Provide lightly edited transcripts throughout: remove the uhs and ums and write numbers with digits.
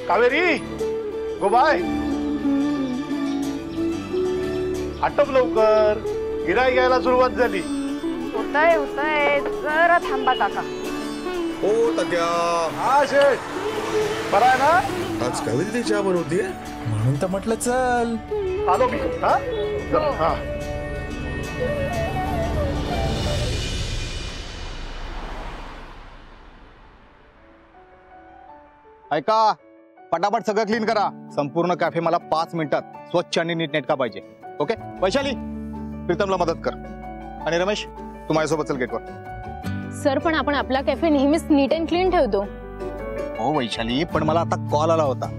कावेरी गोबाय आटप लवकर, गिराईक यायला सुरुवात झाली. होतंय जरा थांबा काका. हो तात्या. हा शेठ बरा आहे ना? आज कावेरी चहा बनवतीये म्हणून तर म्हटलं चल आलो मी. हा हा ऐका, पटापट सगळं क्लीन करा. संपूर्ण कॅफे मला 5 मिनिटात स्वच्छ आणि नीटनेटका पाहिजे. ओके वैशाली, प्रीतमला मदत कर. आणि रमेश, तू माझ्यासोबत चल गेटवर. सर पण आपण आपला कॅफे नेहमीच नीट अँड क्लीन ठेवतो. हो वैशाली, पण मला आता कॉल आला होता.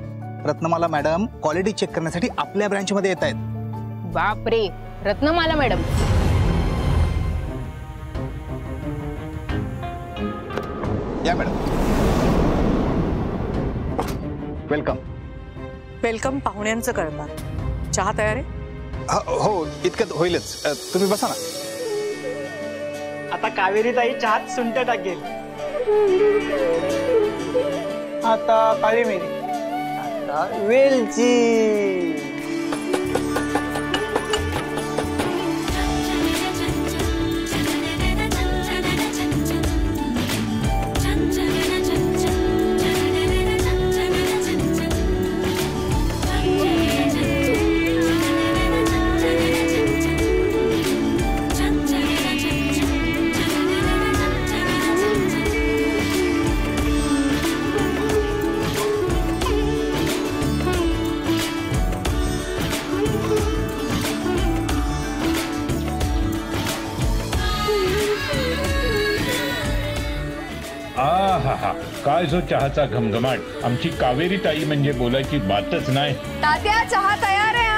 रत्नमाला मॅडम क्वालिटी चेक करण्यासाठी आपल्या ब्रँच मध्ये येत आहेत. बापरे, रत्नमाला मॅडम. या मॅडम. वेलकम. वेलकम पाहुण्यांचं करतात. चहा तयार आहे? हो इतक्यात होईलच. तुम्ही बसा ना. आता कावेरी ताई चहात सुंठ टाकेल. आता काळी मिरी, आता वेलची. काय जो चहाचा घमघमाट. आमची कावेरी ताई म्हणजे बोलायची बातच नाही. तात्या चहा तयार आहे. हा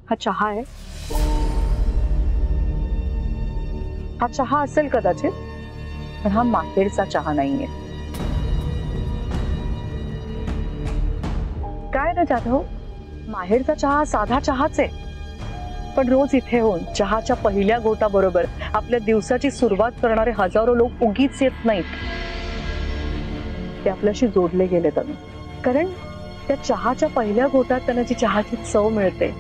हा चहा आहे. हा चहा असेल कदाचित, पण हा माहेरचा चहा नाहीये. काय ना जाधव, माहेरचा चहा साधा चहाच आहे. पण रोज इथे येऊन चहाच्या पहिल्या घोटाबरोबर आपल्या दिवसाची सुरुवात करणारे हजारो लोक उगीच येत नाहीत. ते आपल्याशी जोडले गेलेत. कारण त्या चहाच्या पहिल्या घोटात त्यांना जी चहाची चव मिळते,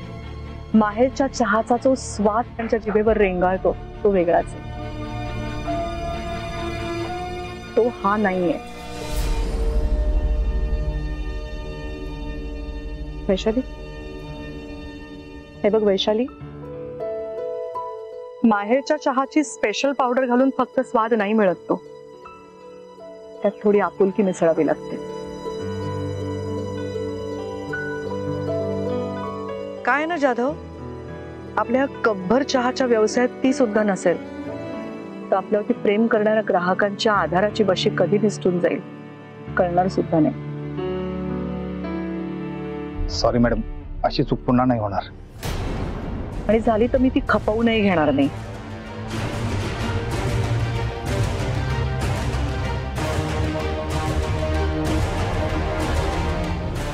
माहेरच्या चहाचा जो स्वाद त्यांच्या जिभेवर रेंगाळतो, तो वेगळाच आहे. तो हा नाहीये. वैशाली, हे बघ वैशाली, माहेरच्या चहाची स्पेशल पावडर घालून फक्त स्वाद नाही मिळत. तो त्यात थोडी आपुलकी मिसळावी लागते. काय ना जाधव, आपल्या कपभर चहाच्या व्यवसायात ती सुद्धा नसेल तर आपल्यावरती प्रेम करणाऱ्या ग्राहकांच्या आधाराची बशी कधी निसटून जाईल कळणार सुद्धा नाही. सॉरी मॅडम, अशी चूक पुन्हा नाही होणार. आणि झाली तर मी ती खपवूनही घेणार नाही.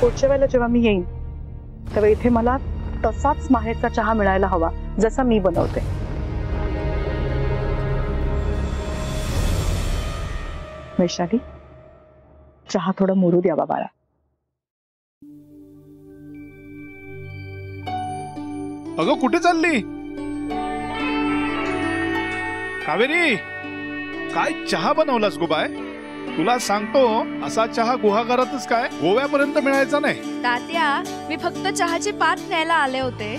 पुढच्या वेळेला जेव्हा मी येईन तेव्हा इथे मला तसाच माहेरचा चहा मिळायला हवा जसा मी बनवते. वैशाली, चहा थोडा मुरू द्यावा बाळा. अगं कुठे चालली कावेरी? काय चहा बनवलास गोबाय? तुला सांगतो, असा चहा गुहागरातच काय गोव्यापर्यंत मिळायचा नाही. तात्या, मी फक्त चहाची पात न्यायला आले होते.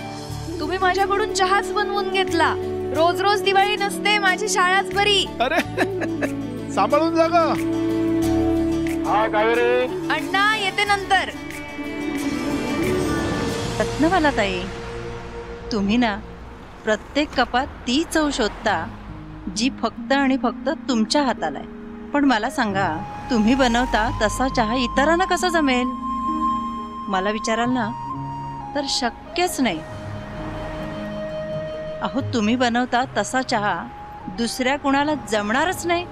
तुम्ही माझ्याकडून चहाच बनवून घेतला. रोज रोज दिवाळी नसते, माझी शाळाच बरी. अरे सांभाळून जा गं. हा कावेरी. अण्णा येते नंतर. रत्नमाला ताई, तुम्ही ना प्रत्येक कपात ती चव शोधता जी फक्त आणि फक्त तुमच्या हाताला आहे. पण मला सांगा, तुम्ही बनवता तसा चहा इतरांना कसा जमेल? मला विचाराल ना तर शक्यच नाही. अहो, तुम्ही बनवता तसा चहा दुसऱ्या कुणाला जमणारच नाही.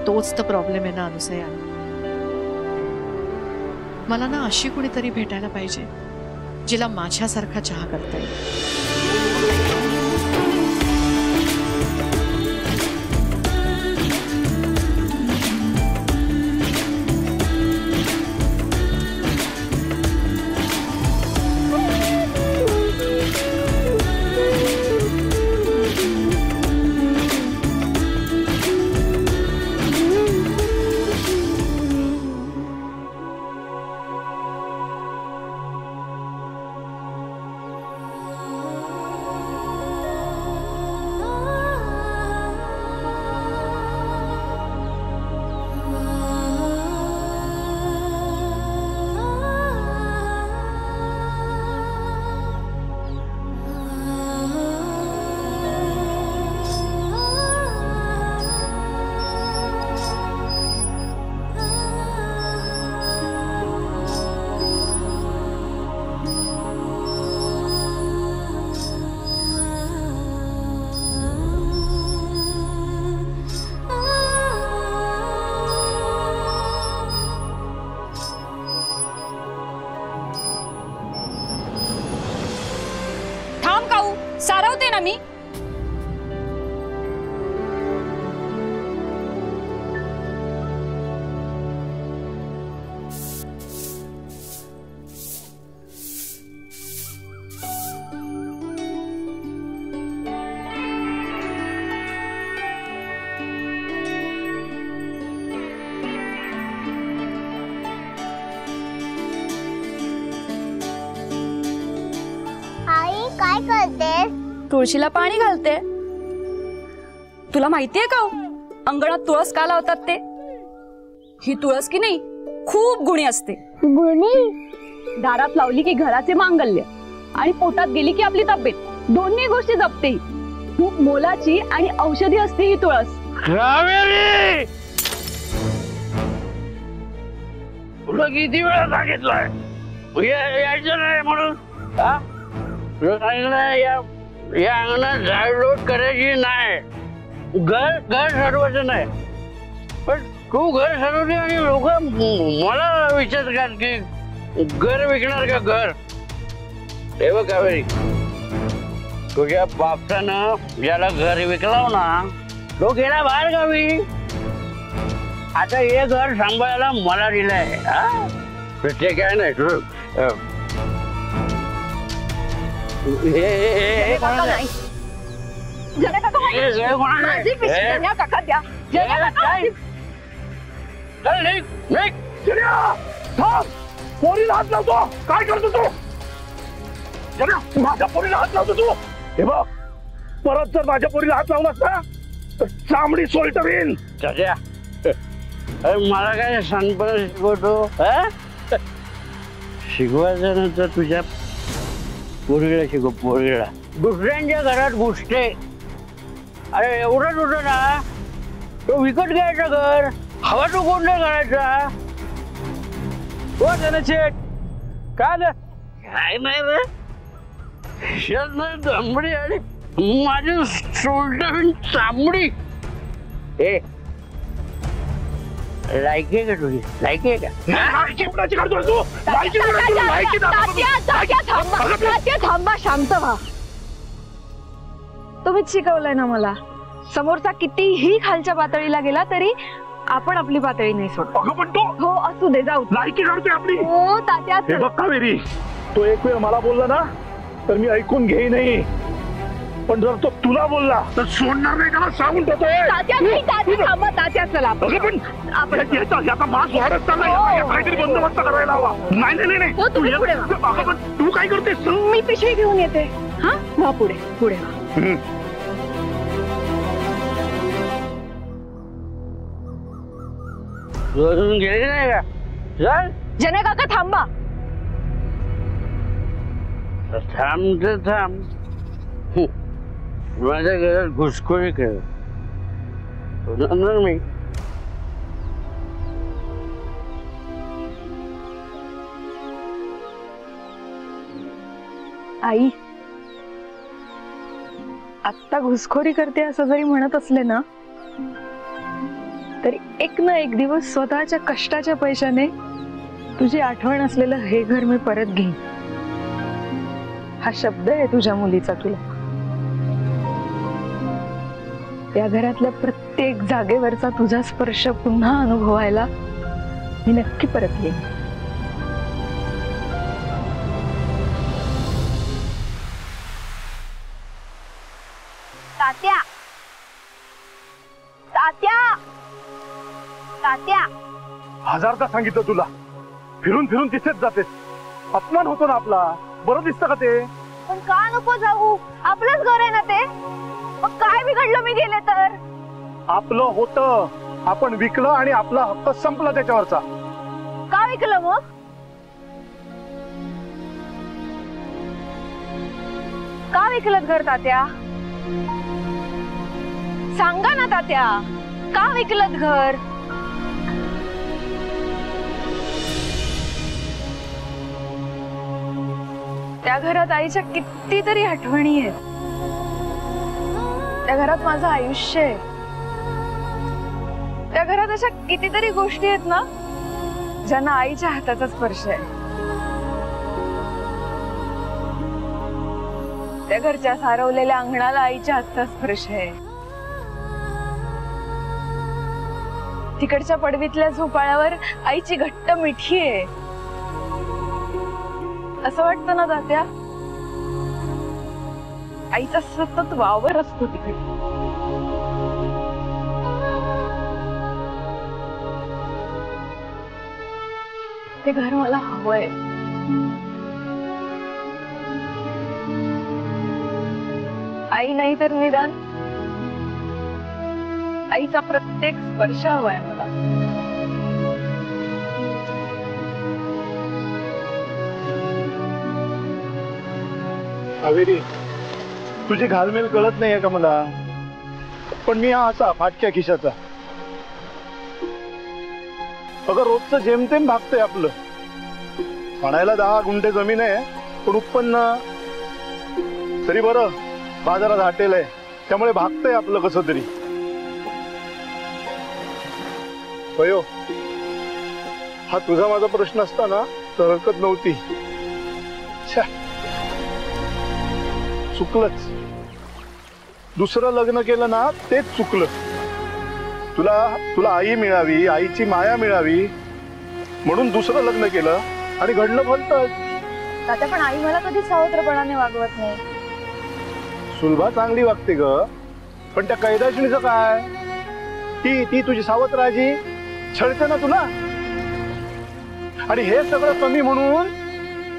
तोच तर प्रॉब्लेम आहे ना अनुसया. मला ना अशी कुणीतरी भेटायला पाहिजे जिला माझ्यासारखा चहा करता येईल. सारवते ना मी. आई काय करतेस? तुळशीला पाणी घालते. तुला माहितीये का अंगणात तुळस का लावतात ते? ही तुळस की नाही खूप गुणी असते. गुणी? दारात लावली की घराचे मांगल्य आणि पोटात गेली की आपली तब्येत, दोन्ही गोष्टी जपते. खूप मोलाची आणि औषधी असते ही तुळस. तुला किती वेळा सांगितलंय यायचं नाही म्हणून? या अंगणात झाडलोट करायची नाही. घर घर सर्वांचं नाही, पण तू घर सर्वते आणि लोक मला विचारतात की घर विकणार का घर? हे बघ कावेरी, तुझ्या बापसानं याला घर विकलाव ना, तो गेला बाहेर गावी. आता हे घर सांभाळायला मला दिलंय. ते काय नाही तू पोरीला हात लावतो. काय करतो तू? माझ्या पोरीला हात लावतो तू? हे बघ, परत जर माझ्या पोरीला हात लावलास ना तर चामडी सोलटवीन. मला काय सांगतो शिकवतो? शिकवायचं नंतर तुझ्या पोरीला शिकव. पोरीला दुसऱ्यांच्या घरात घुसते. अरे एवढंच होतं ना, तो विकत घ्यायचं घर, हवा तो कोण नाही करायचा. काय नाही रे, चांबडी आणि माझी सोलटवीन चांबडी. ए लायकी आहे का तुझी? लायकी आहे का? थांबा, शांत व्हा. तुम्हीच शिकवलंय ना मला, समोरचा कितीही खालच्या पातळीला गेला तरी आपण आपली पातळी नाही सोडतो. हो असू दे, जाऊ. लायकी काढते आपली. हो तात्या. हे बघ कावेरी, तो एक वेळ मला बोलला ना तर मी ऐकून घेई नाही, पण जर तो तुला बोलला तर सोडणार नाही. का सांगून ठेवतोय. थांबा तात्या, चला पण आपण याचा मास वाढत चाललाय. काहीतरी बंदोबस्त करायला हवा. नाही नाही, तू काय करतेस? मी पिशवी घेऊन येते. हा वा, पुढे पुढे वा. गेले नाही का? चल जने काका थांबा. थांब तर थांब. माझ्या घरात घुसखोरी कर मी. आई आत्ता घुसखोरी करते असं जरी म्हणत असले ना तरी एक ना एक दिवस स्वतःच्या कष्टाच्या पैशाने तुझी आठवण असलेलं हे घर मी परत घेईन. हा शब्द आहे तुझ्या मुलीचा तुला. त्या घरातल्या प्रत्येक जागेवरचा तुझा स्पर्श पुन्हा अनुभवायला मी नक्की परत येईन. तात्या तात्या तात्या हजारदा सांगितलं तुला, फिरून फिरून तिथेच जातेस. अपमान होतो ना आपला. बरं दिसतं का ते? पण का नको जाऊ? आपलंच घर आहे ना ते. मग काय बिघडलं मी गेले तर? आपलं होतं, आपण विकलं आणि आपला हक्क संपला त्याच्यावरचा. का विकलं मग? का विकलं घर तात्या? सांगा ना तात्या, का विकलं घर? त्या घरात आईच्या कितीतरी आठवणी आहेत. त्या घरात माझं आयुष्य आहे. त्या घरात अशा कितीतरी गोष्टी आहेत ना ज्यांना आईच्या हाताचा स्पर्श आहे. त्या घरच्या सारवलेल्या अंगणाला आईच्या हातचा स्पर्श आहे. तिकडच्या पडवीतल्या झोपाळ्यावर आईची घट्ट मिठी आहे. असं वाटतं ना तात्या, आईचा सतत वावर असतो तिकडे. ते घर मला हवंय. आई नाही तर निदान आईचा प्रत्येक स्पर्श हवाय मला. कावेरी, तुझी घालमेल कळत नाहीये का मला? पण मी हा असा फाटक्या खिशाचा. अगं रोजचं जेमतेम भागतंय आपलं. म्हणायला 10 गुंठे जमीन आहे, पण उत्पन्न तरी बरं बाजारात हॉटेल आहे, त्यामुळे भागतंय आपलं कसं तरी. अयो, हा तुझा माझा प्रश्न असता ना तर हरकत नव्हती. चुकलंच. दुसरं लग्न केलं ना तेच चुकलं. तुला आई मिळावी, आईची माया मिळावी म्हणून दुसरं लग्न केलं आणि घडलं भलतंच. तात्या पण आई मला कधी सावत्रपणाने वागवत नाही. सुलभा चांगली वागते ग, पण त्या कैदाशिणीचं काय? ती तुझी सावत्र आजी छळते ना तुला. आणि हे सगळं कमी म्हणून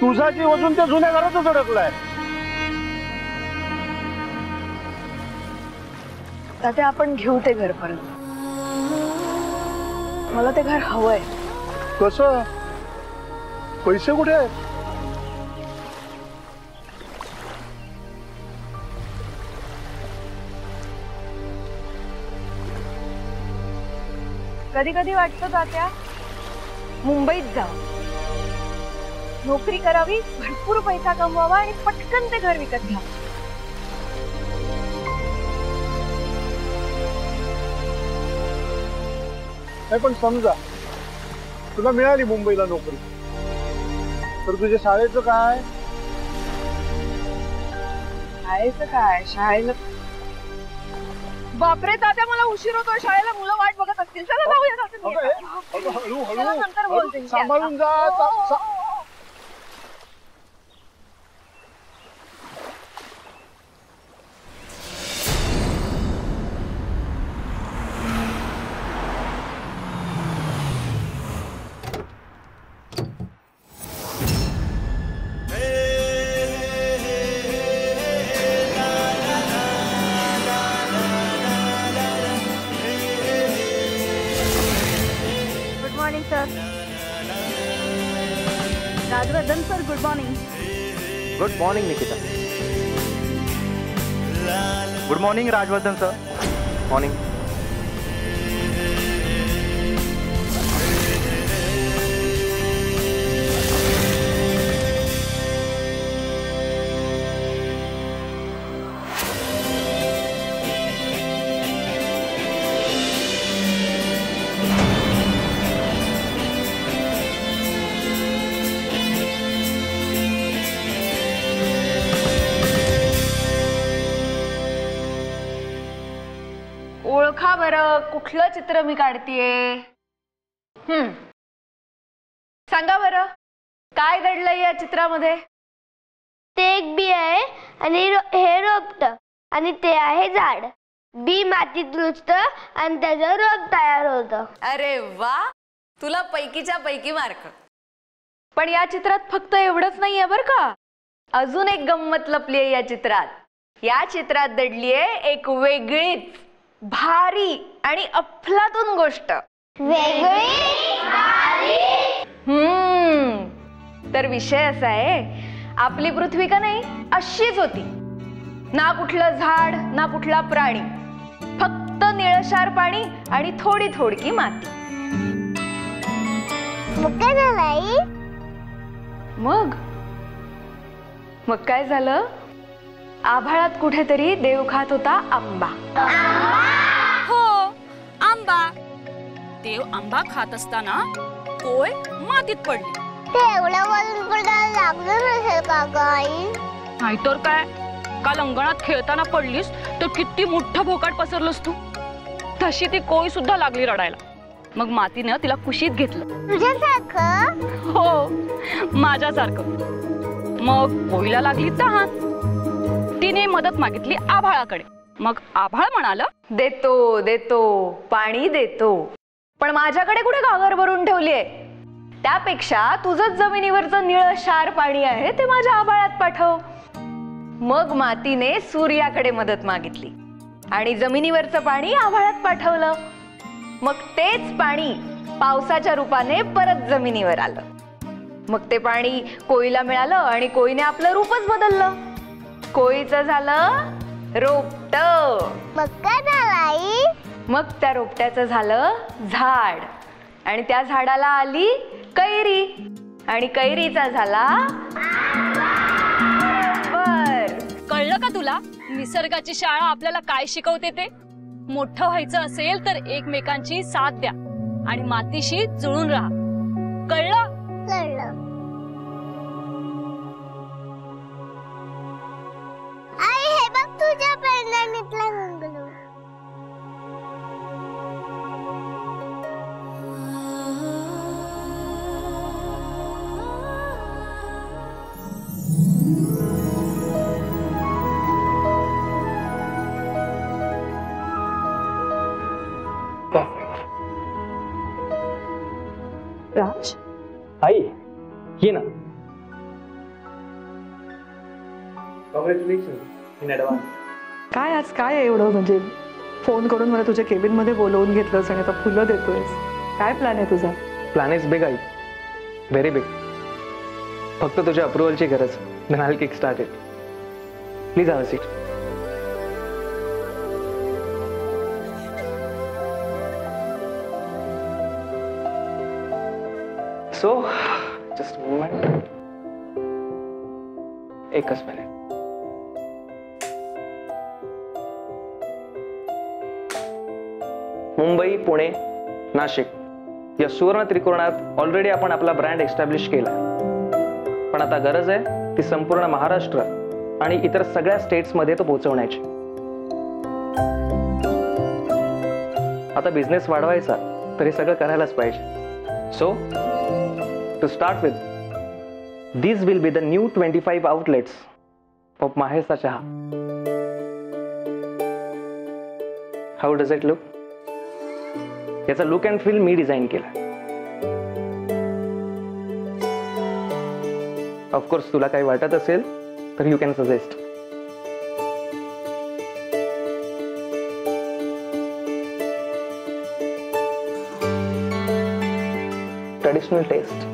तुझा जीव अजून त्या जुन्या घरातच अडकलाय. तात्या आपण घेऊ ते घर परत. मला ते घर हवंय. कसं? पैसे कुठे आहेत? कधी कधी वाटतं तात्या मुंबईत जावं, नोकरी करावी, भरपूर पैसा कमवावा आणि पटकन ते घर विकत घ्यावं. नाही पण समजा तुला मिळाली मुंबईला नोकरी, तर तुझ्या शाळेचं काय? शाळेचं काय? शाळेला बापरे तात्या मला उशीर होतोय शाळेला. मुलं वाट बघत असतील. चला जाऊया. हळू नंतर बोलते. सांभाळून जा. Rajvardhan sir, good morning. Good morning Nikita. Good morning Rajvardhan sir. Morning. ओळखा बरं कुठलं चित्र मी काढतीये. सांगा बरं काय दडलंय या चित्रामध्ये. ते एक बी आहे आणि हे रोपट आणि ते आहे झाड. बी मातीत रुजतं आणि त्याचं रोप तयार होतं. अरे वा, तुला पैकीच्या पैकी मार्क. पण या चित्रात फक्त एवढंच नाहीये बरं का, अजून एक गंमत लपली आहे या चित्रात. या चित्रात दडलीये एक वेगळीच भारी आणि अफलातून गोष्ट. तर विषय असा आहे, आपली पृथ्वी का नाही अशीच होती. ना कुठलं झाड ना कुठला प्राणी, फक्त निळशार पाणी आणि थोडी थोडकी माती. मग काय झालं, आभाळात कुठेतरी देव खात होता आंबा. हो, आंबा. देव आंबा खात असताना कोय मातीत पडली. नाहीतर काय, काल अंगणात खेळताना पडलीस तर किती मोठं भोकाट पसरलंस तू. तशी ती कोय सुद्धा लागली रडायला. मग मातीनं तिला कुशीत घेतलं. तुझ्यासारखं? हो, माझ्यासारखं. मग कोयला लागली तहान. तिने मदत मागितली आभाळाकडे. मग आभाळ म्हणाल, देतो देतो पाणी देतो, पण माझ्याकडे कुठे घागर भरून ठेवलीये. त्यापेक्षा तुझंच जमिनीवरचं निळशार पाणी आहे ते माझ्या आभाळात पाठव. मग मातीने सूर्याकडे मदत मागितली आणि जमिनीवरचं पाणी आभाळात पाठवलं. मग तेच पाणी पावसाच्या रूपाने परत जमिनीवर आलं. मग ते पाणी कोयला मिळालं आणि कोयीने आपलं रूपच बदललं. कोयीचं झालं रोपट. मग काय झालं? मग त्या रोपट्याचं झालं झाड आणि त्या झाडाला आली कैरी आणि कैरीचा झाला. कळलं का तुला निसर्गाची शाळा आपल्याला काय शिकवते ते? मोठं व्हायचं असेल तर एकमेकांची साथ द्या आणि मातीशी जुळून राहा. कळलं? कळलं. आई हे बघ तुझ्या पेंढाणीतला गंगलो. राज, आई ये ना. काय आज काय एवढं, म्हणजे फोन करून मला तुझ्या केबिन मध्ये बोलवून घेतलंस आणि आता फुलं देतोयस. काय प्लॅन आहे तुझा? Plan is big I, very big. फक्त तुझ्या अप्रुव्हलची गरज. Then I will kick start it. Please have a seat. So just moment. एकच मिनिट. मुंबई, पुणे, नाशिक या सुवर्ण त्रिकोणात ऑलरेडी आपण आपला ब्रँड एस्टॅब्लिश केला. पण आता गरज आहे ती संपूर्ण महाराष्ट्र आणि इतर सगळ्या स्टेट्समध्ये तो पोहोचवण्याची. आता बिझनेस वाढवायचा तर हे सगळं करायलाच पाहिजे. So to start with, these will be the new 25 outlets of Mahersa Chaha. How does it look? याचा लुक अँड फील मी डिझाईन केला. ऑफकोर्स तुला काही वाटत असेल तर you can suggest. Traditional taste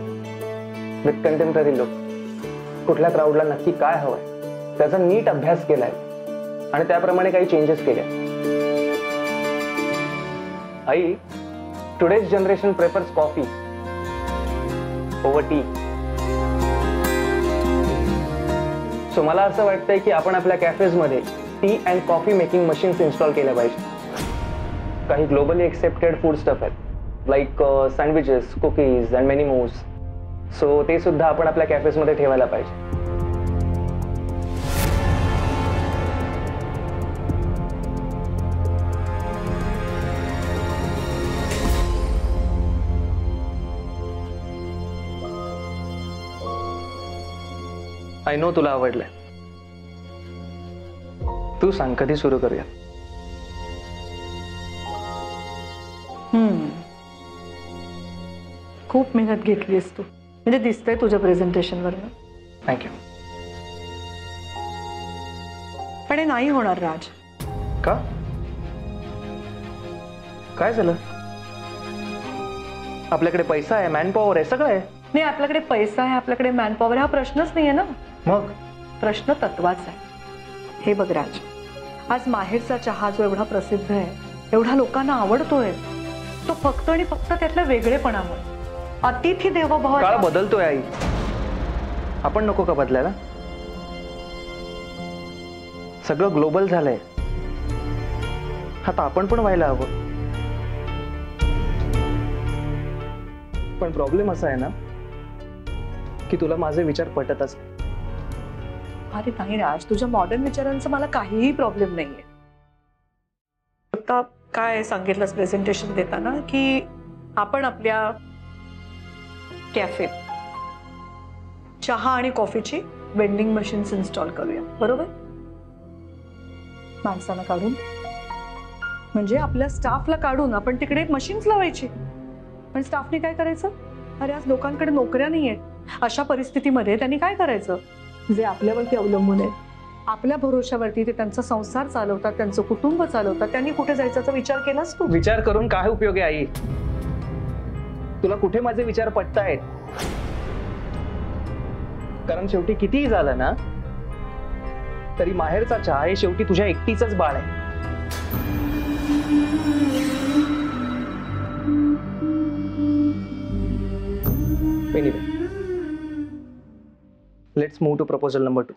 with contemporary look. कुठल्या क्राऊडला नक्की काय हवंय त्याचा नीट अभ्यास केलाय आणि त्याप्रमाणे काही चेंजेस केले. आई, today's generation prefers coffee over tea. So मला असं वाटतंय की आपण आपल्या कॅफेज मध्ये tea and coffee making machines install केल्या पाहिजे. काही ग्लोबली एक्सेप्टेड फूड स्टफ आहेत like sandwiches, cookies and many mores. So ते सुद्धा आपण आपल्या कॅफेज मध्ये ठेवायला पाहिजे. आय नो तुला आवडलंय. तू सांग कधी सुरू करूया. खूप मेहनत घेतलीस तू, म्हणजे दिसतंय तुझ्या प्रेझेंटेशनवर. थँक्यू. पण हे नाही होणार राज. का? काय झालं? आपल्याकडे पैसा आहे, मॅनपॉवर आहे, सगळं आहे. नाही, आपल्याकडे पैसा आहे, आपल्याकडे मॅनपॉवर, हा प्रश्नच नाहीये ना. मग प्रश्न तत्वाचा आहे. हे बघ राज, आज माहेरचा चहा जो एवढा प्रसिद्ध आहे, एवढा लोकांना आवडतोय, तो फक्त आणि फक्त त्यातल्या वेगळेपणामुळे, अतिथी देवो भव. काळ बदलतोय आई, आपण नको का बदलायला? सगळं ग्लोबल झालंय, आता आपण पण व्हायला हवं. पण प्रॉब्लेम असा आहे ना की तुला माझे विचार पटतच. अरे नाही राज, तुझ्या मॉडर्न विचारांचा मला काहीही प्रॉब्लेम नाहीये. आता काय सांगितलंस प्रेझेंटेशन देताना की आपण आपल्या कॅफेत चहा आणि कॉफीची वेंडिंग मशीन्स इन्स्टॉल करूया, बरोबर? माणसाला काढून, म्हणजे आपल्या स्टाफला काढून आपण तिकडे मशीन्स लावायची. पण स्टाफने काय करायचं? अरे आज लोकांकडे नोकऱ्या नाही आहेत, अशा परिस्थितीमध्ये त्यांनी काय करायचं? जे आपल्यावरती अवलंबून आहेत, आपल्या भरोशावरती ते त्यांचा संसार चालवतात, त्यांचं कुटुंब चालवतात, त्यांनी कुठे जायचा विचार केलास तू? विचार करून काय उपयोग आहे आई? तुला कुठे माझे विचार पटतायत? कारण शेवटी कितीही झालं ना तरी माहेरचा चहा हे शेवटी तुझ्या एकटीचंच बाळ आहे. Anyway, let's move to proposal number 2.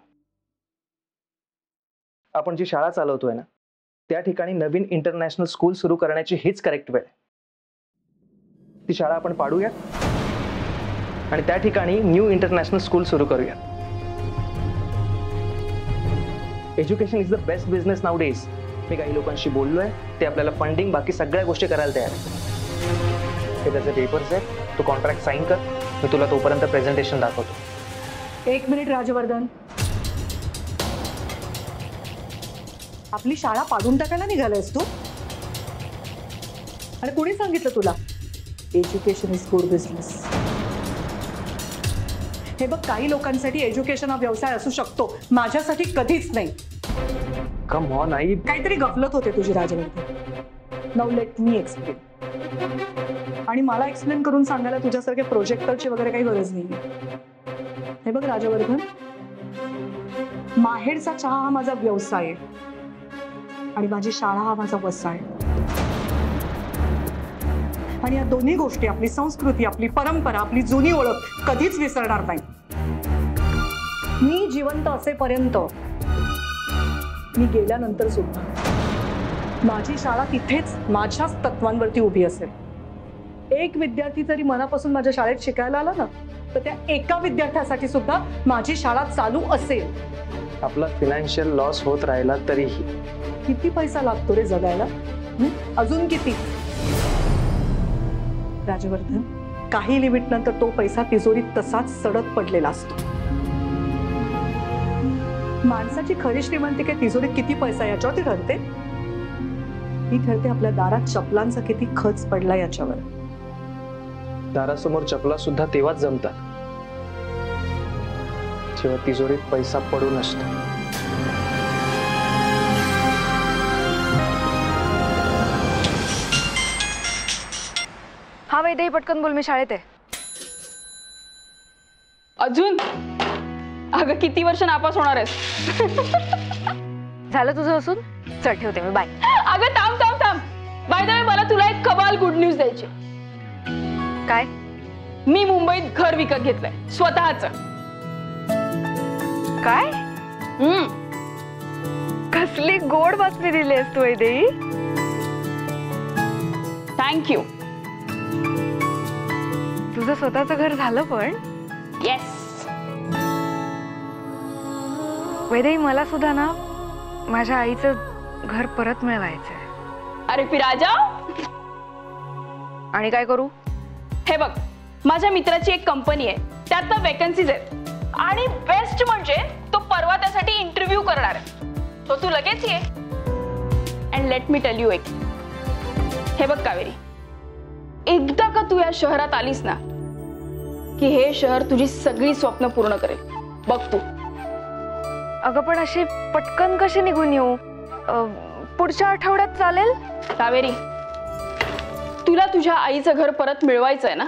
आपण जी शाळा चालवतोय ना त्या ठिकाणी नवीन इंटरनॅशनल स्कूल सुरू करण्याची हीच करेक्ट वेळ. ती शाळा आपण पाडूया आणि त्या ठिकाणी न्यू इंटरनॅशनल स्कूल सुरू करूया. Education is the best business nowadays. मी काही लोकांशी बोललोय, ते आपल्याला फंडिंग बाकी सगळ्या गोष्टी करायला तयार आहेत. हे त्याचे पेपर्स आहेत, तू कॉन्ट्रॅक्ट साईन कर, मी तुला तोपर्यंत प्रेझेंटेशन दाखवतो. एक मिनिट राजवर्धन, आपली शाळा पाडून टाकायला निघालायस तू? आणि कोणी सांगितलं तुला एज्युकेशन इज गुड बिझनेस? हे बघ, काही लोकांसाठी एज्युकेशन हा व्यवसाय असू शकतो, माझ्यासाठी कधीच नाही. कम ऑन आई, काहीतरी गफलत होते तुझी Rajvardhan. Now let me explain. आणि मला एक्सप्लेन करून सांगायला तुझ्यासारख्या प्रोजेक्टरची वगैरे काही गरज नाही. हे बघ राजवर्धन, माहेरचा चहा हा माझा व्यवसाय आहे आणि माझी शाळा हा माझा व्यवसाय आहे. आणि या दोन्ही गोष्टी, आपली संस्कृती, आपली परंपरा, आपली जुनी ओळख कधीच विसरणार नाही. मी जिवंत असेपर्यंत, मी गेल्यानंतर सुद्धा माझी शाळा तिथेच माझ्याच तत्वांवरती उभी असेल. एक विद्यार्थी जरी मनापासून माझ्या शाळेत शिकायला आला ना तर त्या एका विद्यार्थ्यासाठी सुद्धा माझी शाळा चालू असेल. आपला फायनान्शियल लॉस होत राहिला तरीही. किती पैसा लागतो रे जगायला? अजून किती? राजवर्धन, काही लिमिट नंतर तो पैसा तिजोरीत तसाच सडत पडलेला असतो. माणसाची खरी श्रीमंती काय तिजोरीत किती पैसा याच्यावरती ठरते? ती ठरते आपल्या दारात चपलांचा किती खच पडला याच्यावर. दारासमोर चपला सुद्धा तेव्हाच जमतात जेव्हा तिजोरीत पैसा पडून असतो. हा वैदेही, पटकन बोल, मी शाळेत आहे. अजून अगं किती वर्ष नापास होणार आहेस? झालं तुझं असून? चल ठेवते मी, बाय. अगं थांब थांब थांब. बाय द वे, मला तुला एक कमाल गुड न्यूज द्यायची. काय? मी मुंबईत घर विकत घेतलंय स्वतःच. काय? कसली गोड बातमी दिलीस तू वैदेही. थँक्यू. तुझं स्वतःचं घर झालं पण? येस. वैदेही मला सुद्धा ना माझ्या आईचं घर परत मिळवायचंय. अरे पिराजा. आणि काय करू? हे बघ, माझ्या मित्राची एक कंपनी आहे, त्यात ना वेकन्सीज आहेत आणि बेस्ट म्हणजे तो परवा त्यासाठी इंटरव्ह्यू करणार आहे. तो तू लगेच ये. And let me tell you एक. हे बघ कावेरी, एकदा का तू या शहरात आलीस ना की हे शहर तुझी सगळी स्वप्न पूर्ण करेल. बघ तू. अगं पण अशी पटकन कशी निघून येऊ? पुढच्या आठवड्यात चालेल? कावेरी, तुला तुझ्या आईचं घर परत मिळवायचंय ना?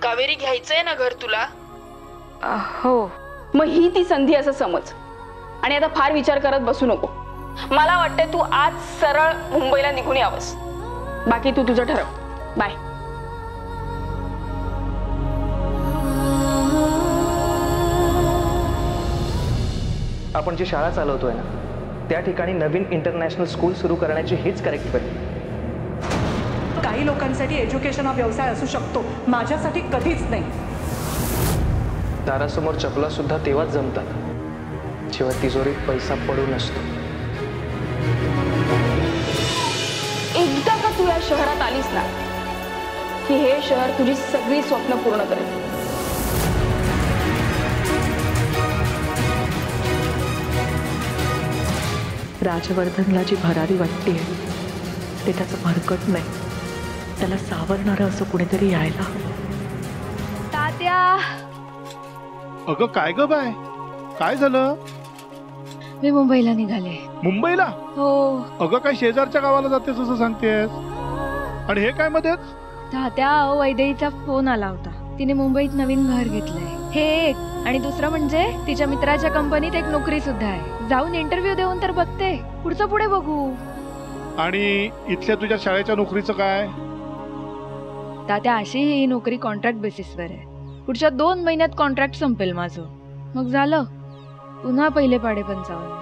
कावेरी, घ्यायचंय ना घर तुला? हो. मग ही ती संधी असं समज. आणि आता फार विचार करत बसू नको. मला वाटतंय तू आज सरळ मुंबईला निघून यावंस. बाकी तू तुझं ठरव. बाय. आपण जी शाळा चालवतोय ना त्या ठिकाणी नवीन इंटरनॅशनल स्कूल सुरू करण्याची हीच करेक्ट वेळ. काही लोकांसाठी एज्युकेशन हा व्यवसाय असू शकतो, माझ्यासाठी कधीच नाही. दारासमोर चपला सुद्धा तेव्हाच जमतात जेव्हा तिजोरीत पैसा पडून असतो. एकदा का तू या शहरात आलीस ना की हे शहर तुझी सगळी स्वप्न पूर्ण करेल. राजवर्धनला जी भरारी वाटते ते त्याचं भरकट नाही, त्याला सावरणारं असं कुणीतरी यायला. तात्या. अगं काय ग बाय, काय झालं? मी मुंबईला निघाले. मुंबईला? हो. अगं काय शेजारच्या गावाला जातेस असं सांगतेस? आणि हे काय मध्येच? तात्या, वैदेहीचा फोन आला होता. तिने मुंबईत नवीन घर घेतलंय. हे एक. आणि दुसरं म्हणजे तिच्या मित्राच्या कंपनीत एक नोकरी सुद्धा आहे. जाऊन इंटरव्ह्यू देऊन तर बघते, पुढचं पुढे बघू. आणि इथल्या तुझ्या शाळेच्या नोकरीचं काय? तात्या, अशी ही नोकरी कॉन्ट्रॅक्ट बेसिसवर आहे. पुढच्या 2 महिन्यात कॉन्ट्रॅक्ट संपेल माझं. मग झालं, पुन्हा पहिले पाडे 55.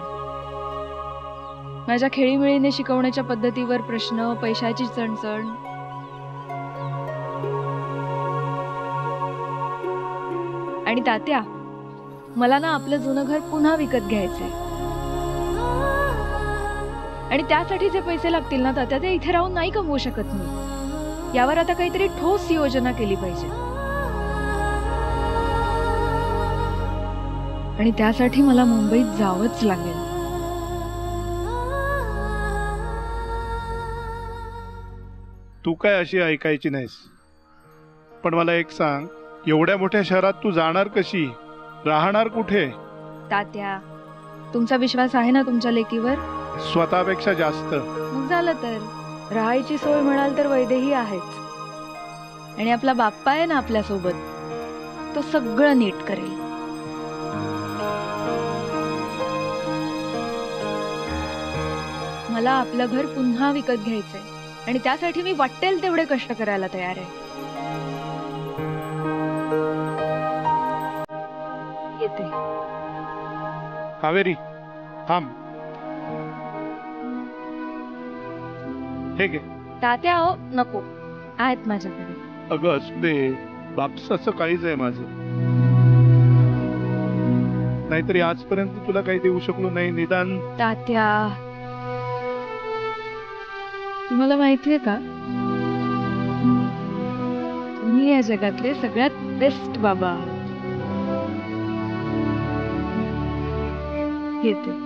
माझ्या खेळीमेळीने शिकवण्याच्या पद्धतीवर प्रश्न, पैशाची चणचण. आणि तात्या, मला ना आपलं जुनं घर पुन्हा विकत घ्यायचंय. आणि त्यासाठी जे पैसे लागतील ना तात्या, ते इथे राहून नाही कमवू शकत मी. यावर आता काहीतरी ठोस योजना केली पाहिजे. आणि त्यासाठी मला मुंबईत जावंच लागेल. तू काय अशी ऐकायची नाहीस. पण मला एक सांग, एवढ्या मोठ्या शहरात तू जाणार कशी? राहणार कुठे? तात्या, तुमचा विश्वास आहे ना तुमच्या लेकीवर? स्वतःपेक्षा जास्त. मग झालं तर. राहायची सोय म्हणाल तर वैदेही आहेच. आणि आपला बाप्पा आहे ना आपल्या सोबत, तो सगळं नीट करेल. मला आपलं घर पुन्हा विकत घ्यायचंय आणि त्यासाठी मी वाटेल तेवढे कष्ट करायला तयार आहे. येते. कावेरी, थांब. हे घे. तात्या, हो नको, आहेत माझ्याकडे. अगं असू दे, बापस असं काहीच आहे माझं. नाहीतरी आजपर्यंत तुला काही देऊ शकलो नाही. निदान तात्या, तुम्हाला माहितीये का, तुम्ही या जगातले सगळ्यात बेस्ट बाबा. येते.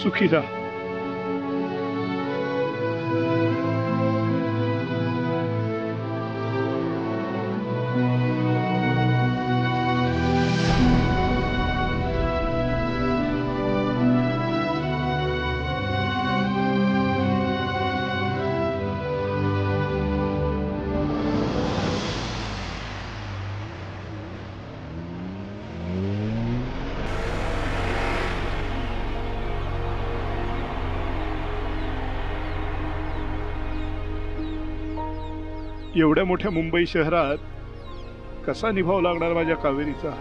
सुखी राहा. एवढ्या मोठ्या मुंबई शहरात कसा निभाव लागणार माझ्या कावेरीचा?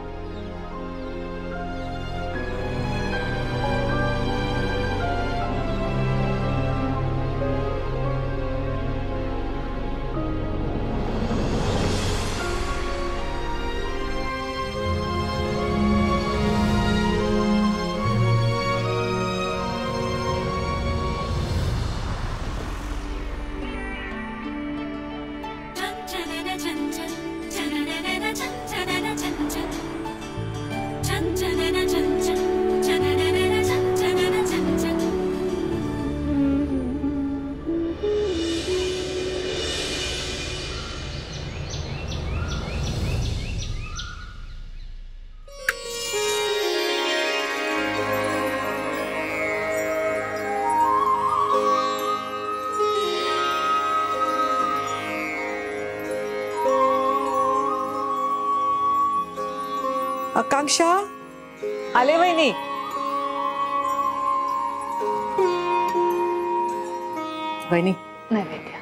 आकांक्षा आले वहिनी. वहिनी नैवेद्य.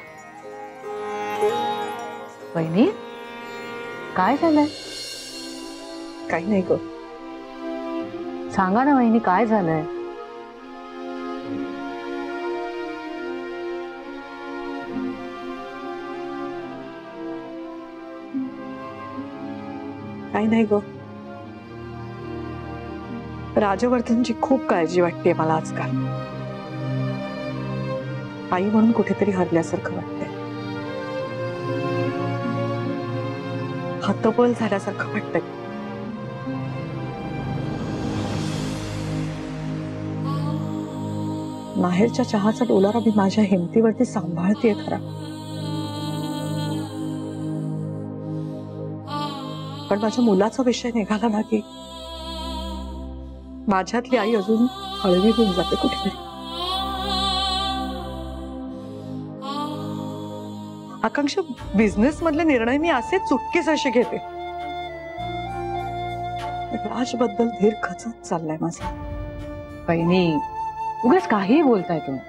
वहिनी काय झालंय? काही नाही ग. सांगा ना वहिनी काय झालंय? काही नाही ग. राजवर्धनची खूप काळजी वाटते मला आजकाल. आई म्हणून कुठेतरी हरल्यासारखं वाटतंय. हतबल झाल्यासारखं वाटतंय. माहेरच्या चहाचा डोलारा मी माझ्या हिमतीवरती सांभाळतेय खरा, पण माझ्या मुलाचा विषय निघाला ना की माझ्यातली आई अजून हळवी होऊन जाते कुठेतरी. आकांक्षा, बिझनेस मधले निर्णय मी असे चुटकीच असे घेते. राजबद्दल धीर खचत चाललाय माझा. वहिनी उगाच काही बोलताय तुम्ही.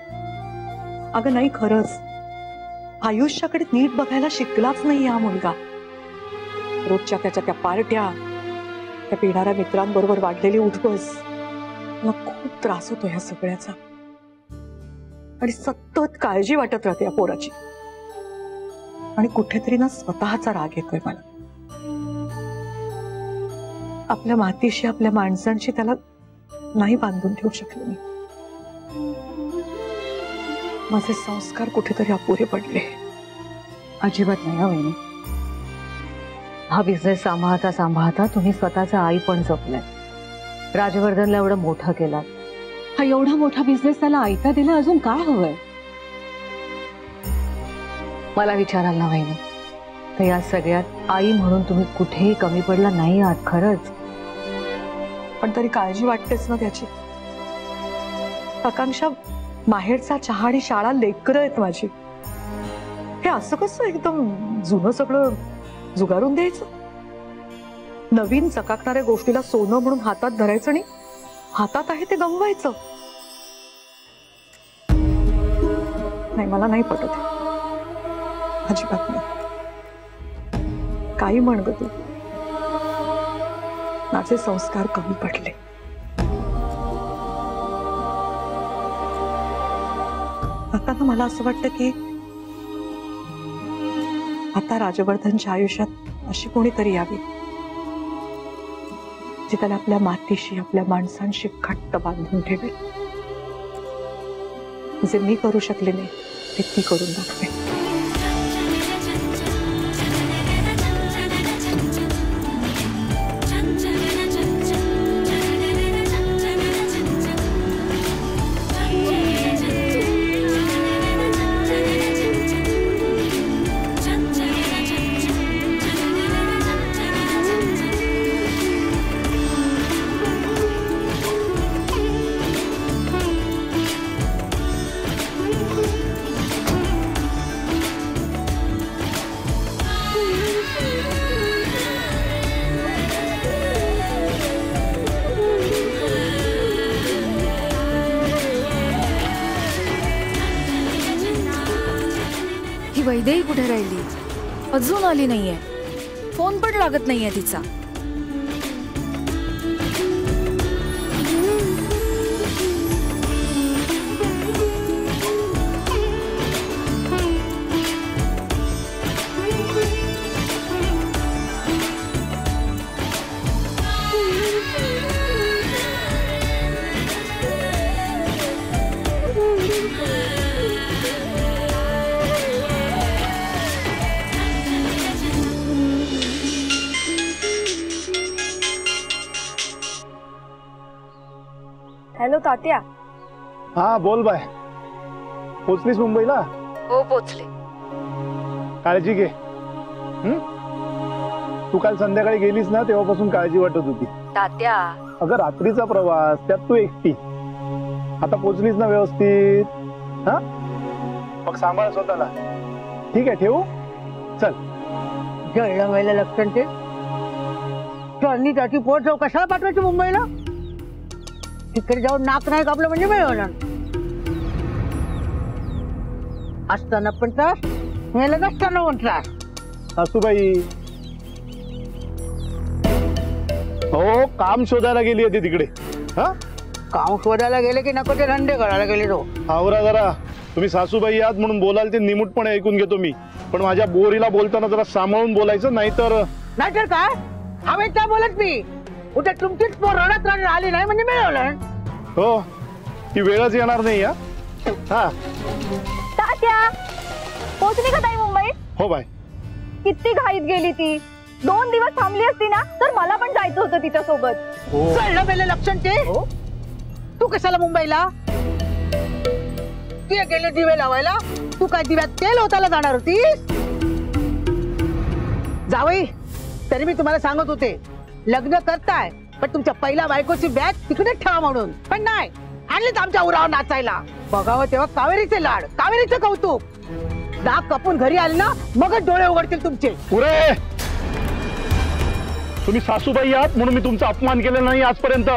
अगं नाही, खरंच आयुष्याकडे नीट बघायला शिकलाच नाही हा मुलगा. रोजच्या त्याच्या त्या पार्ट्या, त्या पिणाऱ्या मित्रांबरोबर वाढलेली उठबस, मला खूप त्रास होतो ह्या सगळ्याचा. आणि सतत काळजी वाटत राहते या पोराची. आणि कुठेतरी ना स्वतःचा राग येतोय मला. आपल्या मातीशी, आपल्या माणसांशी त्याला नाही बांधून ठेवू शकले मी. माझे संस्कार कुठेतरी अपुरे पडले. अजिबात नाही वहिनी. हा बिझनेस सांभाळता सांभाळता तुम्ही स्वतःचा आई पण जपलाय. राजवर्धनला एवढं मोठं केलं. हा एवढा मोठा बिझनेस त्याला ऐका दिला, अजून काय हवंय? मला विचाराल ना वहिनी, तर या सगळ्यात आई म्हणून तुम्ही कुठेही कमी पडला नाही आहात खरंच. पण तरी काळजी वाटतेच ना त्याची. आकांक्षा, माहेरचा चहा आणि शाळा लेकरं आहेत माझी. हे असं कसं एकदम जुनं सगळं जुगारून द्यायचं? नवीन चकाकणाऱ्या गोष्टीला सोनं म्हणून हातात धरायचं आणि हातात आहे ते गमवायचं? नाही, मला नाही पटत. अजिबात नाही. काही म्हण ग तू, माझे संस्कार कमी पडले. आता ना मला असं वाटतं की आता राजवर्धनच्या आयुष्यात अशी कोणीतरी यावी जी त्याला आपल्या मातीशी, आपल्या माणसांशी घट्ट बांधून ठेवेल. जे मी करू शकले नाही ते ती करून दाखवे. ही वैदेही कुठे राहिली? अजून आली नाहीये, फोन पण लागत नाहीये तिचा. हॅलो तात्या. हा बोल बाय. पोचलीस मुंबईला? हो पोचले. काळजी घे. तू काल संध्याकाळी गेलीस ना तेव्हापासून काळजी वाटत होती. तात्या अगं रात्रीचा प्रवास, त्यात तू एकटी. आता पोचलीस ना व्यवस्थित? हा मग सांभाळ स्वतःला. ठीक आहे ठेवू? चल. जळलं व्हायला लक्षण ते त्यांनी त्याची पोट जाऊ कशाला पाठवायची मुंबईला? तिकडे जाऊन नाक नाही कापलं म्हणजे मिळवणार. असताना पण त्रास, मेला नसताना पण त्रास. सासूबाई हो काम शोधायला गेली होती तिकडे. हा काम शोधायला गेले की नको ते धंदे करायला गेले. तो आवरा जरा. तुम्ही सासूबाई आहात म्हणून बोलाल ते निमूटपणे ऐकून घेतो मी, पण माझ्या बोरीला बोलताना जरा सांभाळून बोलायचं. नाहीतर काय हवेत काय बोलत मी. उद्या तुमचीच पोर रडत रडत आली नाही म्हणजे मिळवलं. हो ती वेळच येणार नाही. हा तात्या पोहोचली का ताई मुंबईत? हो बाय. किती घाईत गेली ती. 2 दिवस थांबली असती ना तर मला पण जायचं होतं तिच्या सोबत. कळलं मेले लक्षण ते. तू कशाला मुंबईला? ते गेले दिवे लावायला, तू काय दिव्यात तेल होताला जाणार होतीस? जावई तरी मी तुम्हाला सांगत होते लग्न करताय पण तुमच्या पहिल्या बायकोची बॅग तिकडे ठेवा म्हणून, पण नाही आणलीच आमच्या उरावर नाचायला. बघावं तेव्हा कावेरीचे लाड, कावेरीचं कौतुक. दाग कापून घरी आले ना मगच डोळे उघडतील तुमचे. पुरे तुम्ही सासूबाई आहात म्हणून मी तुमचा अपमान केलेला नाही आजपर्यंत,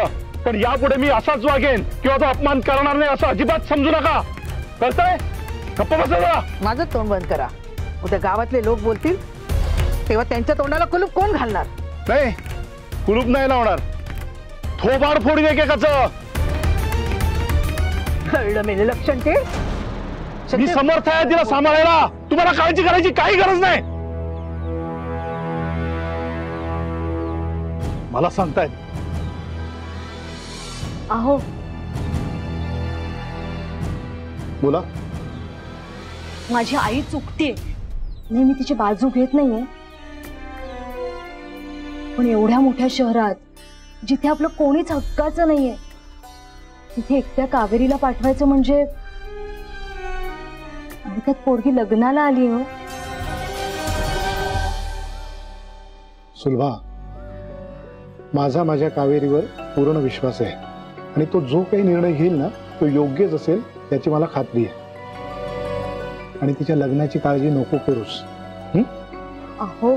पण यापुढे मी असाच वागेन किंवा तो अपमान करणार नाही असं अजिबात समजू नका. कळतंय? गप्प बसा. माझं तोंड बंद करा. उद्या गावातले लोक बोलतील तेव्हा त्यांच्या तोंडाला कुलूप कोण घालणार? नाही कुलूप नाही लावणार, थोबाड फोडून एकेकाचं. कळलं मेले लक्षण ते. मी समर्थ आहे तिला सांभाळायला. तुम्हाला काळजी करायची काही गरज नाही. मला सांगतायत. अहो बोला. माझी आई चुकतीये, नेहमी तिची बाजू घेत नाहीये, पण एवढ्या मोठ्या शहरात जिथे आपलं कोणीच हक्काचं नाहीये तिथे एकट्या कावेरीला पाठवायचं म्हणजे, आणि त्यात पोरगी लग्नाला आली. हो सुलभा, माझ्या कावेरीवर पूर्ण विश्वास आहे आणि तो जो काही निर्णय घेईल ना तो योग्यच असेल याची मला खात्री आहे. आणि तिच्या लग्नाची काळजी नको करूस. अहो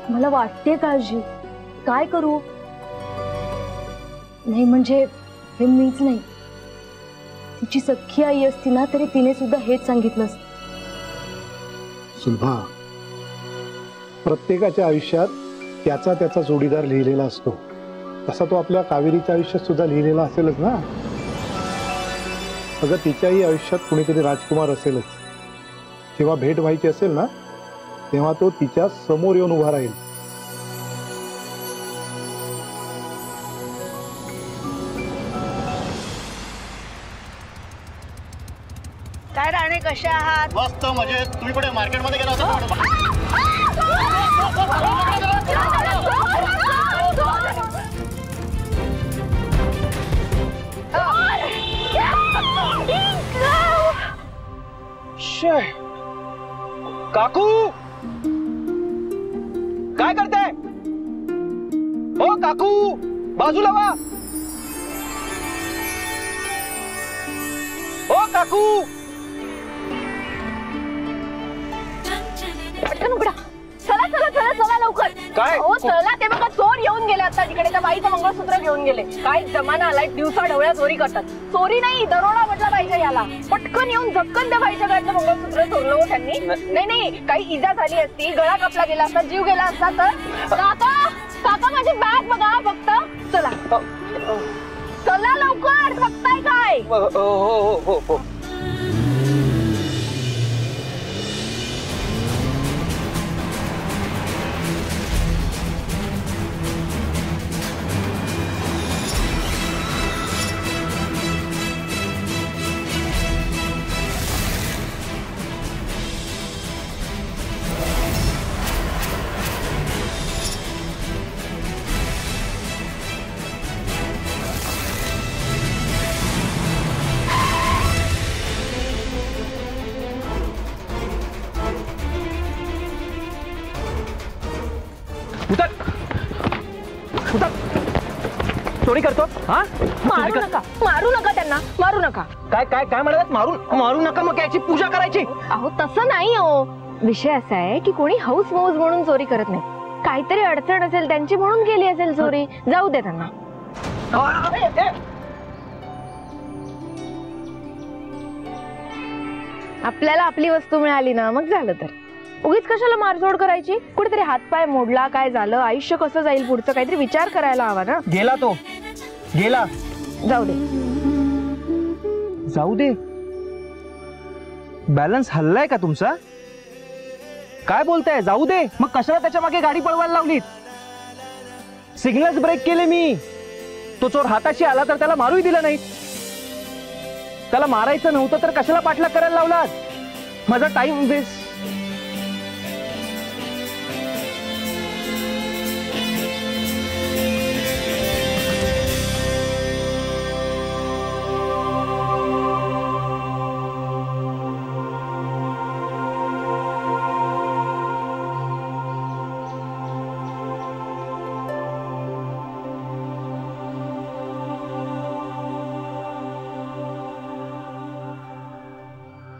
मला वाटते काळजी, काय करू? नाही म्हणजे हे मीच नाही, तिची सख्खी आई असती ना तरी तिने सुद्धा हेच सांगितलं असतं. सुलभा, प्रत्येकाच्या आयुष्यात त्याचा त्याचा जोडीदार लिहिलेला असतो, तसा तो आपल्या कावेरीच्या आयुष्यात सुद्धा लिहिलेला असेलच ना. अगं तिच्याही आयुष्यात कुणीतरी राजकुमार असेलच. जेव्हा भेट व्हायची असेल ना तेव्हा तो तिच्या समोर येऊन उभा राहील. काय राणे कशा आहात? मस्त मजेत. तुम्ही कुठे मार्केटमध्ये गेला होता? काकू काय करताय? हो काकू बाजूला वा. हो काकू पटकन उघडा. चला चला चला चला लवकर. काय? हो चला. ते बघा चोर येऊन गेले आता तिकडे. त्या बाईचं मंगळसूत्र घेऊन गेले. काय जमाना आलाय, दिवसा ढवळ्या चोरी करतात. चोरी नाही दरोडा म्हटलं पाहिजे याला. झाला. पटकन येऊन झपकन त्या बाईच्या गळ्यातलं मंगळसूत्र चोरलं हो त्यांनी. नाही काही इजा झाली असती, गळा कापला गेला असता, जीव गेला असता तर. काका माझी बॅग बघा फक्त. चला चला लवकर, बघताय काय? हो. चोरी करतो हा? मारू नका त्यांना, मारू नका. काय म्हणतात? मारू नका, मग याची पूजा करायची? अहो तसं नाही हो. विषय असा आहे की कोणी हौस मौज म्हणून चोरी करत नाही. काहीतरी अडचण असेल त्यांची म्हणून केली असेल चोरी. जाऊ दे त्यांना. आपल्याला आपली वस्तू मिळाली ना मग झालं. तर उगीच कशाला मारझोड करायची? कुठेतरी हातपाय मोडला, काय झालं, आयुष्य कसं जाईल पुढचं, काहीतरी विचार करायला हवा ना. गेला. जाऊ दे. बॅलन्स हल्लाय का तुमचा? काय बोलताय? जाऊ दे. मग कशाला त्याच्या मागे गाडी पळवायला लावलीत? सिग्नल्स ब्रेक केले मी. तो चोर हाताशी आला तर त्याला मारूही दिलं नाही. त्याला मारायचं नव्हतं तर कशाला पाठलाग करायला लावलात? माझा टाइम वेस्ट.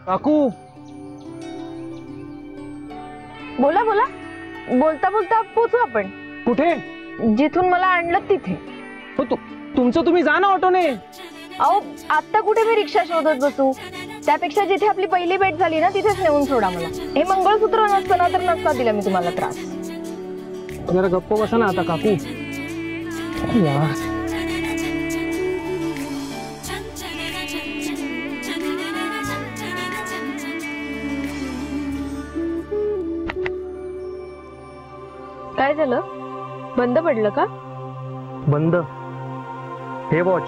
काकू, बोला बोलता पोचू आपण. कुठे? जिथून मला आणलं तिथे. हो तुमचं तुम्ही जा ना ऑटोने. अहो आता कुठे मी रिक्षा शोधत बसू? त्यापेक्षा जिथे आपली पहिली भेट झाली ना तिथेच नेऊन सोडा मला. हे मंगळसूत्र नसतं ना तर नसता दिला मी तुम्हाला त्रास. जरा गप्प बसा ना आता काकू. काय झालं? बंद पडलं का? बंद? हे वॉच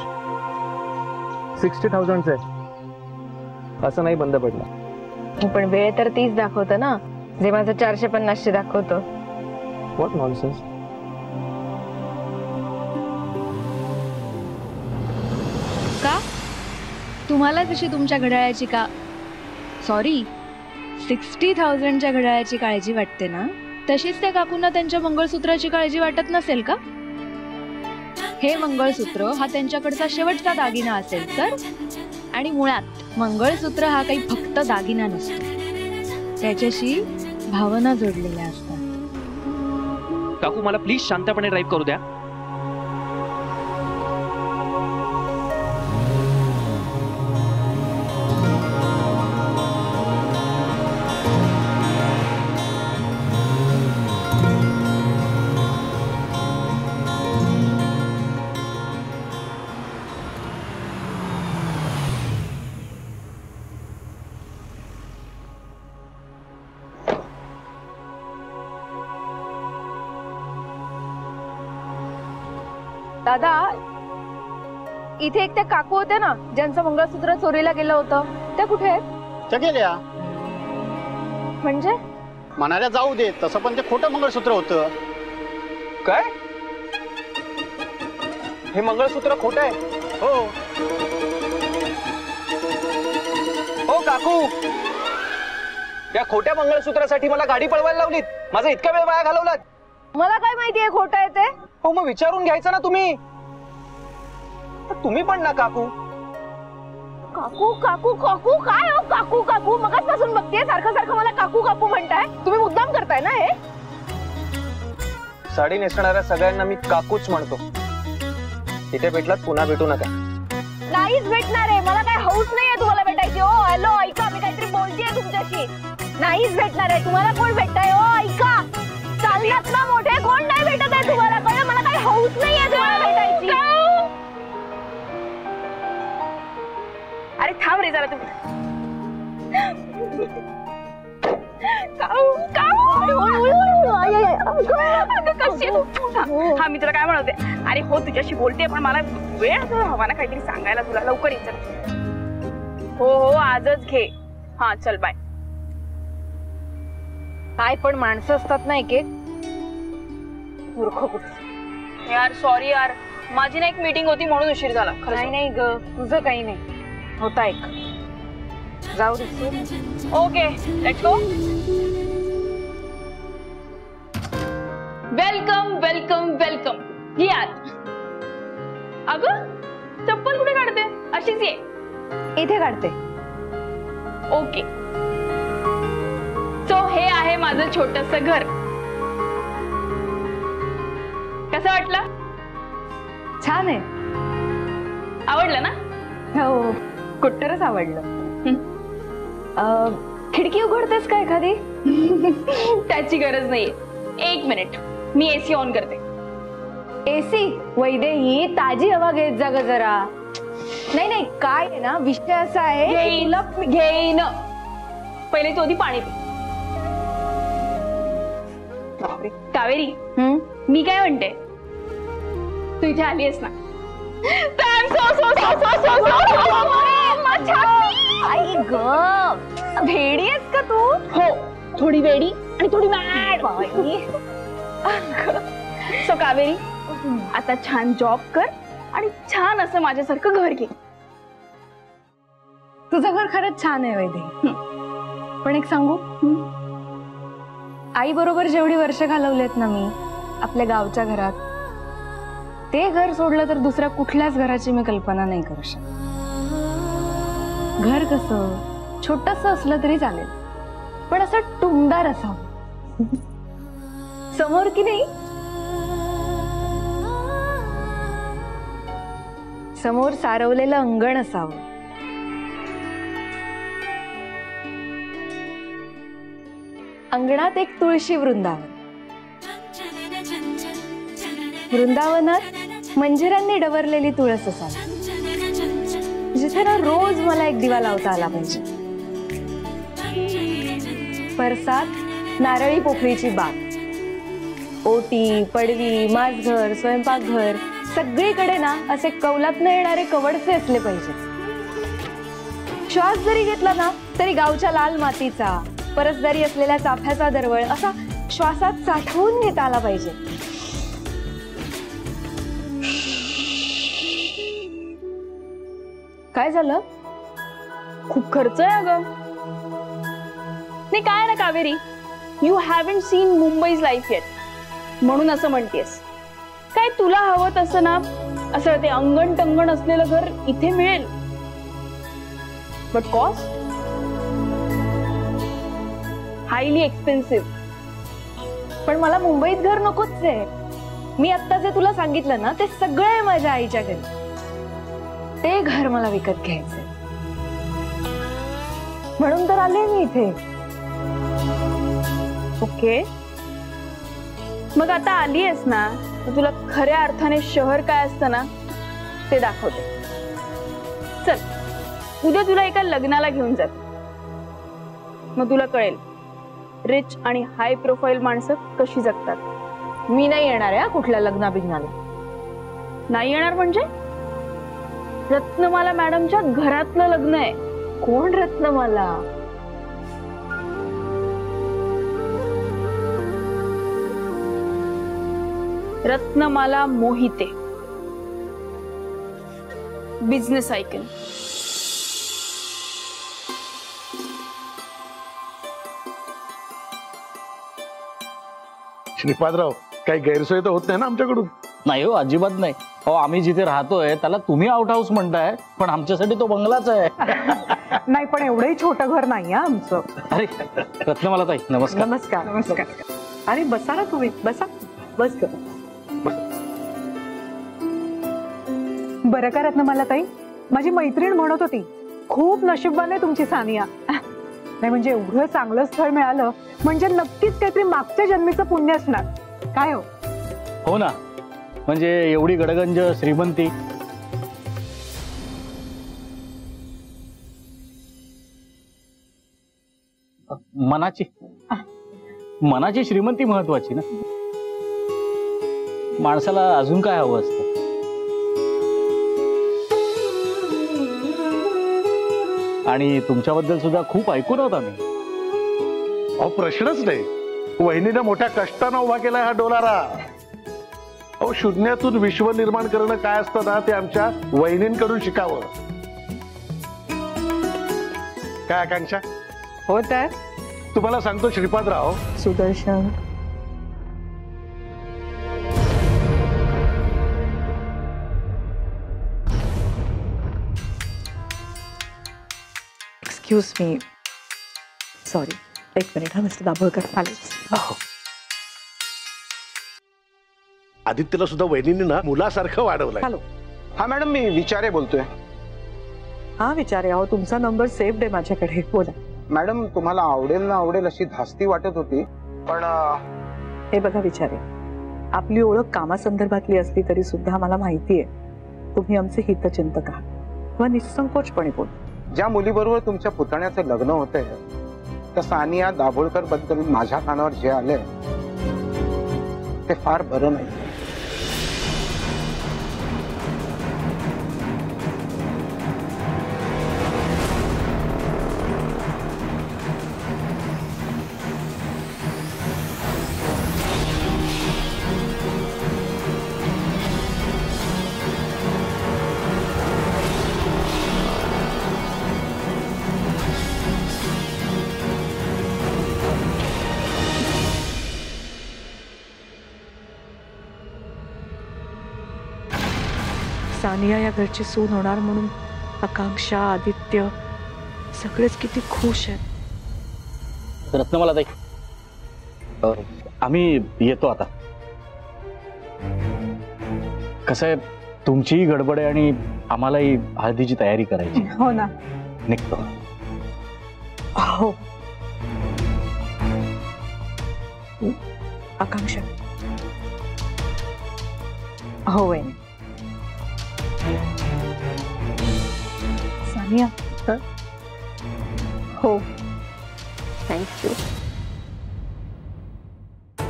60,000 आहे. असं नाही बंद पडलं. पण वेळ तर 30 दाखवतं ना, जे माझं 450 दाखवतं. What nonsense. का तुम्हाला जशी तुमच्या घड्याळाची का सॉरी 60,000च्या घड्याळाची काळजी वाटते ना, तशीच त्या काकूंना त्यांच्या मंगळसूत्राची काळजी वाटत नसेल का? हे मंगळसूत्र हा त्यांच्याकडचा शेवटचा दागिना असेल तर. आणि मुळात मंगळसूत्र हा काही फक्त दागिना नसतो, त्याच्याशी भावना जोडलेल्या असतात. काकू मला प्लीज शांतपणे ड्राईव्ह करू द्या. दादा, इथे एक त्या काकू होत्या ना ज्यांचं मंगळसूत्र चोरीला गेलं होतं, त्या कुठे आहेत? त्या गेल्या. म्हणजे म्हणाल्या जाऊ दे, तसं पण ते खोटं मंगळसूत्र होतं. काय? हे मंगळसूत्र खोटं आहे? हो काकू, या खोट्या मंगळसूत्रासाठी मला गाडी पळवायला लावलीत. माझा इतका वेळ वाया घालवलात. मला काय माहिती आहे खोटं आहे ते? हो मग विचारून घ्यायचं ना तुम्ही. तुम्ही पण ना काकू. काकू काकू काकू काय हो? काकू काकू मगाचपासून बघतेय सारखं सारखं मला काकू काकू म्हणताय. तुम्ही मुद्दाम करताय ना हे? साडी नेसणाऱ्या सगळ्यांना मी काकूच म्हणतो. इथे भेटलात पुन्हा भेटू नका. नाहीच भेटणार आहे. मला काय हौस नाहीये तुम्हाला भेटायची. भेटणार आहे? तुम्हाला कोण भेटताय? ओ ऐका, चालण्यात ना मोठे कोण नाही भेटत आहे तुम्हाला. कळलं? मला काही हौस नाहीये तुम्हाला भेटायची. अरे थांब रे जरा तू. हा मी तुला काय म्हणते, अरे हो तुझ्याशी बोलते पण मला वेळ हवा ना काहीतरी सांगायला तुला. लवकर ये. हो हो आजच घे. हा चल बाय. काय पण माणसं असतात ना एक एक मूर्ख कुठे. यार सॉरी यार, माझी ना एक मीटिंग होती म्हणून उशीर झाला. नाही नाही ग, तुझं काही नाही. होता एक. जाऊ दे. Okay let's go. Welcome welcome welcome. यार अगं चप्पल कुठे काढते? अशीच ये. इथे काढते. ओके. सो हे आहे माझं छोटंसं घर. कसं वाटलं? छान आहे. आवडलं ना? हो कुठतरच आवडलं. खिडकी उघडतेस का एखादी? त्याची गरज नाहीये. एक मिनिट मी एसी ऑन करते. एसी? वैदेही ताजी हवा घेत जा ग जरा. नाही नाही काय आहे ना, विषय असा आहे. घेईन. पहिले तू आधी पाणी पी. कावेरी मी काय म्हणते, तू इथे आलीस ना. आई ग, भेडी आहेस का तू? हो थोडी वेडी आणि थोडी मॅड. सो कावेरी आता छान जॉब कर आणि छान असं माझ्यासारखं घर घे. तुझं घर खरंच छान आहे वैदे. पण एक सांगू, आई बरोबर जेवढी वर्ष घालवलेत ना मी आपल्या गावच्या घरात, ते घर सोडलं तर दुसऱ्या कुठल्याच घराची मी कल्पना नाही करू शकत. घर कसं छोटस असलं तरी चालेल, पण असं टुमदार असावं. समोर की नाही, समोर सारवलेलं अंगण असावं. अंगणात एक तुळशी वृंदावन. वृंदावनात मंजिरांनी डवरलेली तुळस असावी, जिथे ना रोज मला एक दिवा लावता आला पाहिजे. परसात नारळी पोखरीची बाग, ओटी, पडवी, माझघर, स्वयंपाकघर, सगळीकडे ना असे कौलातनं येणारे कवडचे असले पाहिजे. श्वास जरी घेतला ना तरी गावच्या लाल मातीचा, परसदारी असलेल्या चाफ्याचा दरवळ असा श्वासात साठवून घेता आला पाहिजे. काय झालं? खूप खर्च आहे अगं. नाही काय ना Kaveri, you haven't seen Mumbai's life yet, म्हणून असं म्हणतेस. काय तुला हवं तसं ना असं ते अंगण टंगण असलेलं घर इथे मिळेल, बट कॉस्ट हायली एक्सपेन्सिव्ह. पण मला मुंबईत घर नकोच आहे. मी आत्ता जे तुला सांगितलं ना ते सगळं आहे माझ्या आईच्या घरी. ते घर मला विकत घ्यायचंय, म्हणून तर आले मी इथे. ओके मग आता आली आहेस ना, तर तुला खऱ्या अर्थाने शहर काय असतं ना ते दाखवते. चल उद्या तुला एका लग्नाला घेऊन जाते, मग तुला कळेल रिच आणि हाय प्रोफाईल माणसं कशी जगतात. मी नाही येणार आहे कुठल्या लग्ना बिग्नाला. नाही येणार म्हणजे? रत्नमाला मॅडमच्या घरातलं लग्न आहे. कोण रत्नमाला? Ratnamala Mohite, business icon. श्रीपादराव, काही गैरसोय तर होत नाही ना आमच्याकडून? नाही हो, अजिबात नाही. हो आम्ही जिथे राहतोय त्याला तुम्ही आउट हाऊस म्हणताय, पण आमच्यासाठी तो बंगलाच आहे. नाही पण एवढंही छोटं घर नाही आमचं. अरे रत्नमाला ताई नमस्कार. नमस्कार. नमस्कार. अरे बसा ना तुम्ही, बसा. बस ग. बरं का रत्नमाला ताई, माझी मैत्रीण म्हणत होती खूप नशीबवान आहे तुमची सानिया. नाही म्हणजे एवढं चांगलं स्थळ मिळालं म्हणजे नक्कीच काहीतरी मागच्या जन्मीचं पुण्य असणार. काय हो? हो ना, म्हणजे एवढी गडगंज श्रीमंती. मनाची श्रीमंती महत्वाची ना. माणसाला अजून काय हवं असतं. आणि तुमच्याबद्दल सुद्धा खूप ऐकून आहोत आम्ही. अहो प्रश्नच नाही. वहिनीने मोठ्या कष्टानं उभा केलाय हा डोलारा. अहो शून्यातून विश्व निर्माण करणं काय असतं ना ते आमच्या वहिनींकडून शिकावं. काय आकांक्षा? हो तर तुम्हाला सांगतो Shripadrao, Sudarshan, excuse me, sorry, एक मिनिट हा मिस्टर दाभोळकर. आदित्यला सुद्धा वहिनीने ना मुलासारखं वाढवलंय. हॅलो. हा मॅडम, मी विचारे बोलतोय. हा विचारे, अहो तुमचा नंबर सेव्ड आहे माझ्याकडे. बोला. मॅडम, तुम्हाला आवडेल ना आवडेल अशी धास्ती वाटत होती, पण हे बघा विचारे, आपली ओळख कामासंदर्भातली असली तरी सुद्धा मला माहिती आहे तुम्ही आमचे हितचिंतक आहात व निसंकोचपणे बोल. ज्या मुलीबरोबर तुमच्या पुतण्याचं लग्न होतंय त्या सानिया दाभोळकर बद्दल माझ्या कानावर जे आलंय ते फार बरं नाही. सानिया या घरची सून होणार म्हणून आकांक्षा, आदित्य सगळेच किती खुश आहेत. रत्नमाला ताई, आम्ही येतो आता. कसं आहे, तुमचीही गडबड आहे आणि आम्हालाही हळदीची तयारी करायची. हो ना. निघतो. हो. आकांक्षा. हो वहिनी. सानिया. हो, थँक्यू.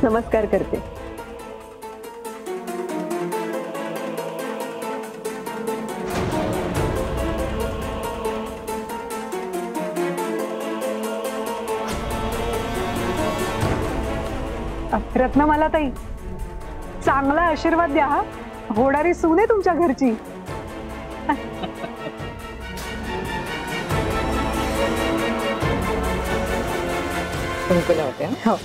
नमस्कार करते. रत्नमाला ताई, चांगला आशीर्वाद द्या. हा, होणारी सून आहे तुमच्या घरची. हो.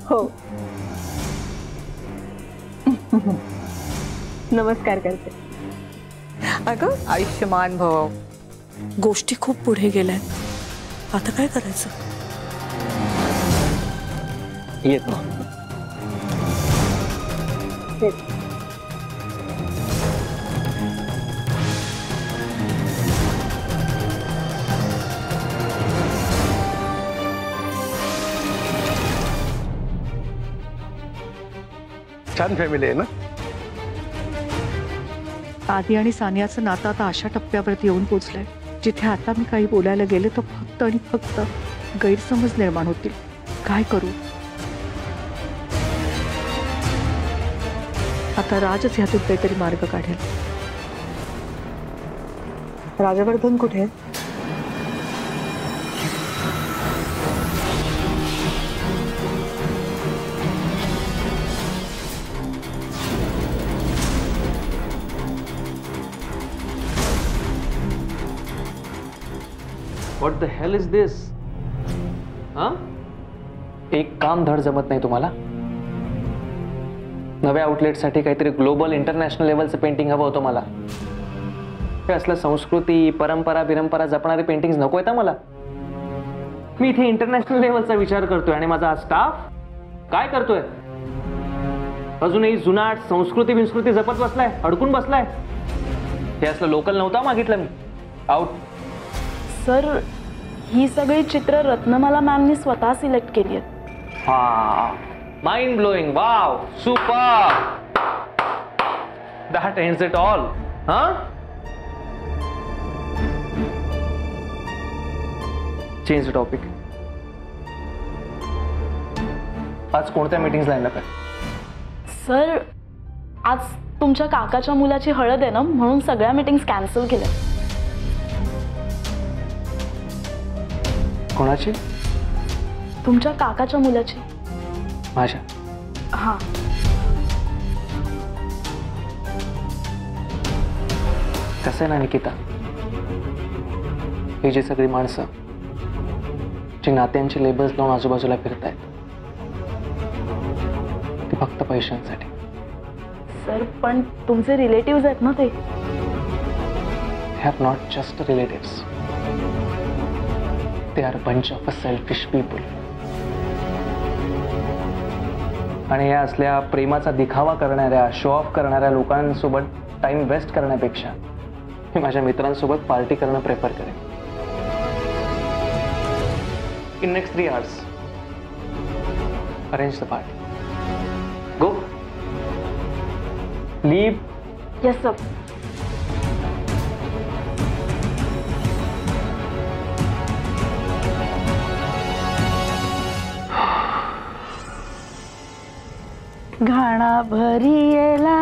हो. नमस्कार करते. अगं आयुष्यमान भव. गोष्टी खूप पुढे गेल्यात, आता काय करायचं? येतो. छान फॅमिली आहे ना. आदी आणि सानियाचं नातं आता अशा टप्प्यावरती येऊन पोचलंय जिथे आता मी काही बोलायला गेले तर फक्त आणि फक्त गैरसमज निर्माण होतील. काय करू आता? राजच ह्यातून काहीतरी मार्ग काढेल. राजवर्धन कुठे? What the hell is this? एक काम धड जमत नाही तुम्हाला? नव्या आउटलेटसाठी काहीतरी ग्लोबल इंटरनॅशनल लेवलचं पेंटिंग हवं होतं मला. हे असलं संस्कृती, परंपरा बिरंपरा जपणारे पेंटिंग्स नको आहेत मला. मी इथे इंटरनॅशनल लेवलचा विचार करतोय आणि माझा स्टाफ काय करतोय? अजूनही जुनाट संस्कृती बिंस्कृती जपत बसलाय, अडकून बसलाय. हे असलं लोकल नव्हता मागितलं मी. आउट. सर, ही सगळी चित्र रत्नमाला मॅमनी स्वतः सिलेक्ट केली आहेत. हा, mind blowing. Wow, super. That ends it all. हा, चेंज द टॉपिक. आज कोणत्या मीटिंग्स लाईनअप आहे? सर, आज तुमच्या काकाच्या मुलाची हळद आहे ना, म्हणून सगळ्या मीटिंग्स कॅन्सल केल्या. कोणाची? तुमच्या काकाच्या मुलाची. माझ्या? हा. कसं आहे ना निकिता, ही जी सगळी माणसं जी नात्यांची लेबल्स लावून आजूबाजूला फिरतायत, ती फक्त पैशांसाठी. सर, पण तुमचे रिलेटिव्ह आहेत ना ते. They are not just relatives. They are a bunch of selfish people. आणि या असल्या प्रेमाचा दिखावा करणाऱ्या, शो ऑफ करणाऱ्या लोकांसोबत टाइम वेस्ट करण्यापेक्षा मी माझ्या मित्रांसोबत पार्टी करणं प्रेफर करेन. In next 3 hours, arrange the party. Go. Leave. Yes, sir. घाणा भरियेला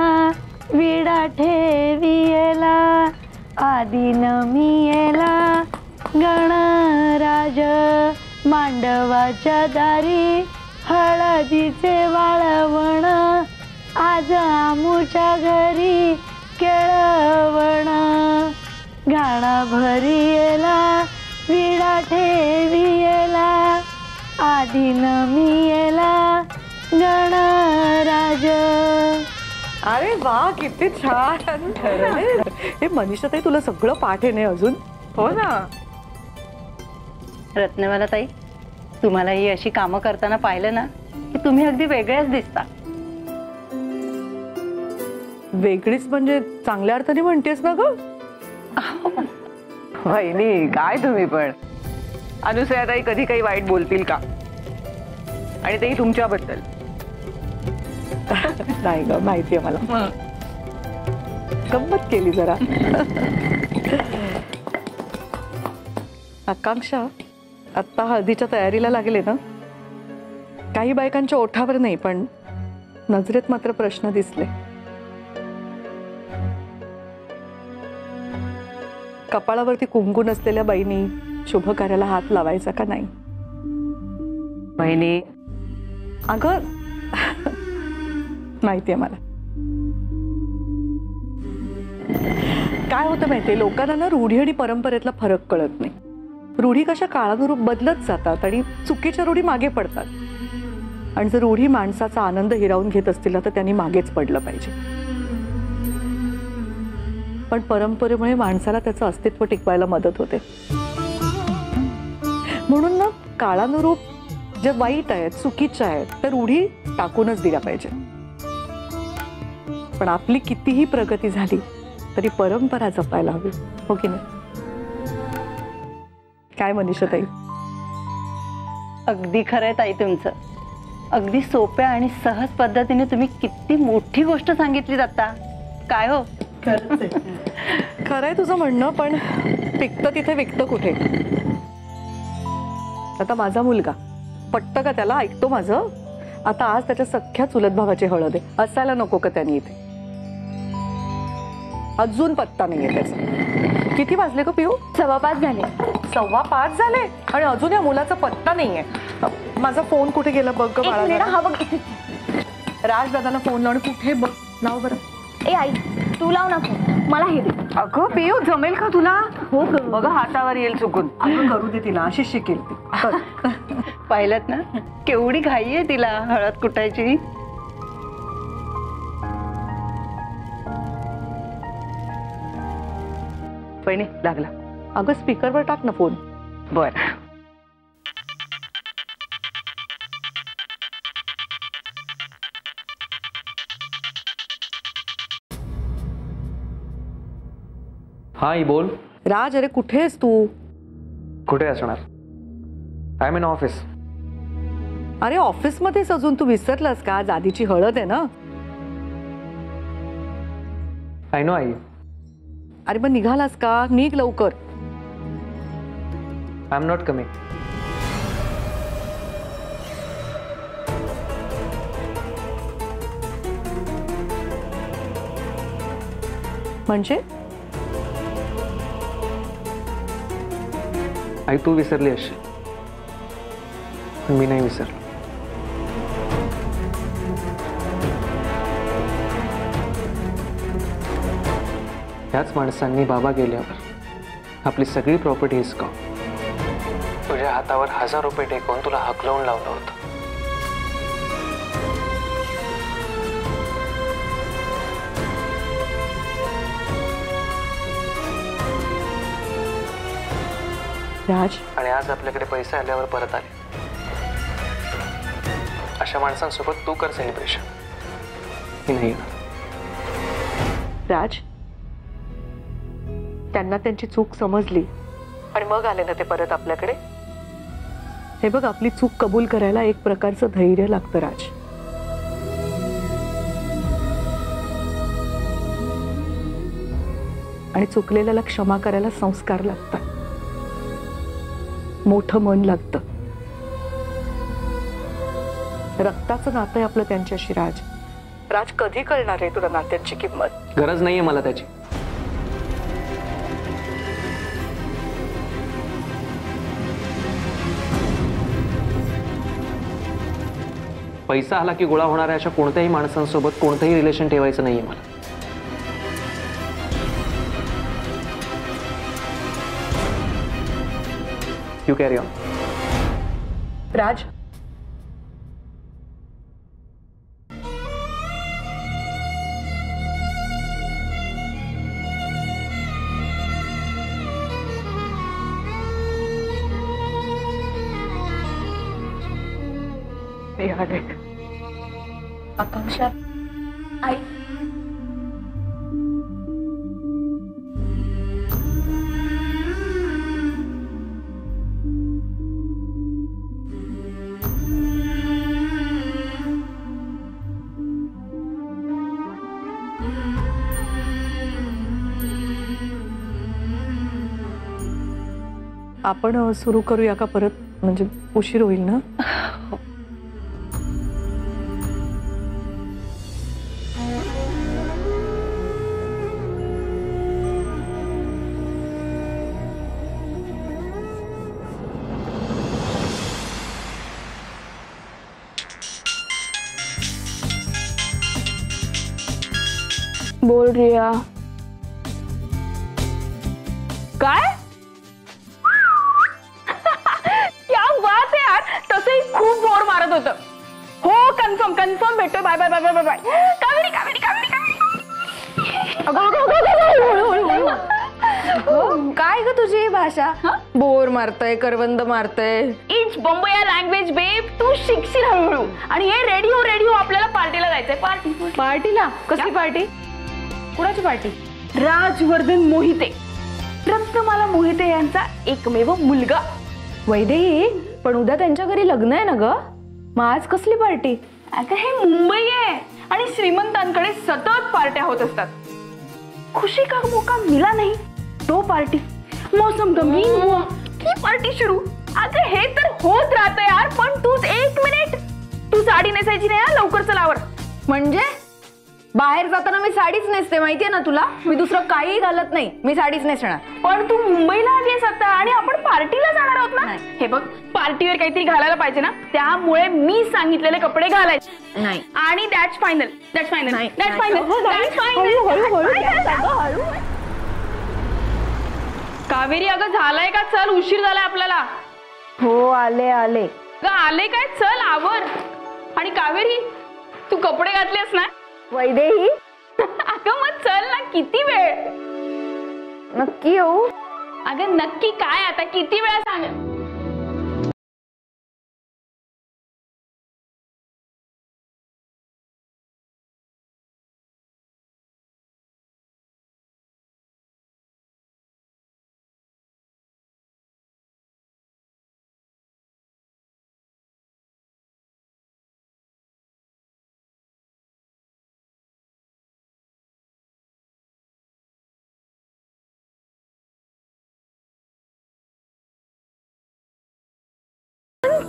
विडा ठेवियेला आधी नमियेला गणराज मांडवाच्या दारी हळदीचे वाळवण आज आमुच्या घरी केळवण घाणा भरियेला विडा ठेवियेला आधी नमियेला गणराज. अरे वा, किती छान. हे मनीषा ताई, तुला सगळं पाठ आहे ना अजून? हो ना. रत्नमाला ताई, तुम्हाला ही अशी कामं करताना पाहिलं ना की तुम्ही अगदी वेगळ्याच दिसता. वेगळीच म्हणजे चांगल्या अर्थाने म्हणतेस ना ग? वहिनी, काय तुम्ही पण. अनुसया ताई कधी काही वाईट बोलतील का? आणि तेही तुमच्याबद्दल. नाही ग, माहितीये मला. गंमत केली जरा. आकांक्षा, आत्ता हळदीच्या तयारीला लागले ना. काही बायकांच्या ओठावर नाही, पण नजरेत मात्र प्रश्न दिसले. कपाळावरती कुंकू नसलेल्या बाईनी शुभ कार्याला हात लावायचा का नाही? बहिणी, अगं माहितीये मला. काय होतं माहितीये, लोकांना ना रूढी आणि परंपरेतला फरक कळत नाही. रूढी कशा काळानुरूप बदलत जातात आणि चुकीच्या रूढी मागे पडतात. आणि जर रूढी माणसाचा आनंद हिरावून घेत असतील ना, तर त्यांनी मागेच पडलं पाहिजे. पण परंपरेमुळे माणसाला त्याचं अस्तित्व टिकवायला मदत होते. म्हणून ना काळानुरूप जे वाईट आहेत, चुकीच्या आहेत, त्या रूढी टाकूनच दिल्या पाहिजे. पण आपली कितीही प्रगती झाली तरी परंपरा जपायला हवी, हो की नाही? काय मनीषा ताई? अगदी खरंय ताई तुमचं. अगदी सोप्या आणि सहज पद्धतीने तुम्ही किती मोठी गोष्ट सांगितली आता. काय हो, खरंय तुझं म्हणणं, पण पिकतं तिथे विकतं कुठे? आता माझा मुलगा पटतं का त्याला? ऐकतो माझं? आता आज त्याच्या सख्ख्या चुलत भावाची हळद आहे, असायला नको का त्यांनी इथे? अजून पत्ता नाहीये त्याचा. किती वाजले का पिऊ? 5:15 झाले. 5:15 झाले आणि अजून या मुलाचा पत्ता नाहीये. माझा फोन कुठे गेला बघ ग बाळा. हा बघ, राज दादाला फोन लावून कुठे बघ. लाव बरं. ए आई, तू लाव ना फोन, मला हे दे. अगं पिऊ, जमेल का तुला? हो ग, बघ हातावर येईल चुकून. अगं करू दे तिला, अशी शिकेल ती. पाहिलं ना केवढी घाई आहे तिला हळद कुटायची. पहिने लागला. अगं स्पीकरवर टाक ना फोन. बर. हा ही बोल. राज, अरे कुठे आहेस तू? कुठे असणार? I am in office. अरे ऑफिसमध्येच अजून तू विसरलास का? आज आधीची हळद आहे ना. आय नो आई. अरे मग निघालास का? निघ लवकर. I am not coming. म्हणजे आई तू विसरली अशी, पण मी नाही विसरलो. ह्याच माणसांनी बाबा गेल्यावर आपली सगळी प्रॉपर्टी हिसकावून तुझ्या हातावर 1000 रुपये टेकवून तुला हकलवून लावलं होतं. राज, आणि आज आपल्याकडे पैसे आल्यावर परत आले. अशा माणसांसोबत तू कर सेलिब्रेशन. मी नाही येणार. राज, त्यांना त्यांची चूक समजली आणि मग आले ना ते परत आपल्याकडे. हे बघ, आपली चूक कबूल करायला एक प्रकारचं धैर्य लागतं राज. आणि चुकलेल्याला क्षमा करायला संस्कार लागतात, मोठं मन लागतं. रक्ताचं नातं आहे आपलं त्यांच्याशी. राज, राज कधी कळणार आहे तुला नात्यांची किंमत? गरज नाहीये मला त्याची. पैसा आला की गोळा होणाऱ्या अशा कोणत्याही माणसांसोबत कोणतंही रिलेशन ठेवायचं नाहीये मला. You carry on. Raj, Akanksha, आई, आपण सुरू करूया का परत? म्हणजे उशीर होईल ना. बोल रिया. काय? क्या बात आहे यार. तसंही खूप बोर मारत होतं. हो, कन्फर्म कन्फर्म भेटतोय. Bye bye bye bye bye. Kaveri Kaveri Kaveri काय ग तुझी भाषा? बोर मारतय, करवंद मारतय. इट्स बॉम्बे लँग्वेज बेब. तू शिकशील हळूहळू. आणि हे रेडिओ रेडिओ आपल्याला पार्टीला जायचंय. पार्टी. पार्टीला? कसली पार्टी? कुणाची पार्टी? राजवर्धन मोहिते, रत्नमाला मोहिते यांचा एकमेव मुलगा. वैदेही, पण उद्या त्यांच्या घरी लग्न आहे ना ग. मग आज कसली पार्टी? अगं हे मुंबई आहे आणि श्रीमंतांकडे सतत पार्ट्या होत असतात. खुशी का मौका मिला नहीं तो पार्टी, मौसम गमगीन हुआ की पार्टी शुरू. अगं हे तर होत राहतं यार. पण तूच 1 मिनिट, तू साडी नेसायची नाही हा. लवकर चलावर. म्हणजे बाहेर जाताना मी साडीच नेसते, माहितीये ना तुला. मी दुसरं काही घालत नाही, मी साडीच नेसणार. पण तू मुंबईला आलीस आता आणि आपण पार्टीला जाणार आहोत ना. हे बघ, पार्टीवर काहीतरी घालायला पाहिजे ना. त्यामुळे मी सांगितलेले कपडे घालायचे नाही. आणि that's final. That's final. That's final. Kaveri, अगं झालाय का? चल, उशीर झालाय आपल्याला. हो, आले आले. आले काय? चल आवर. आणि कावेरी, तू कपडे घातलेस ना? वैदेही, अगं मग चल ना. किती वेळ? नक्की येऊ? अगं नक्की काय? आता किती वेळा सांग.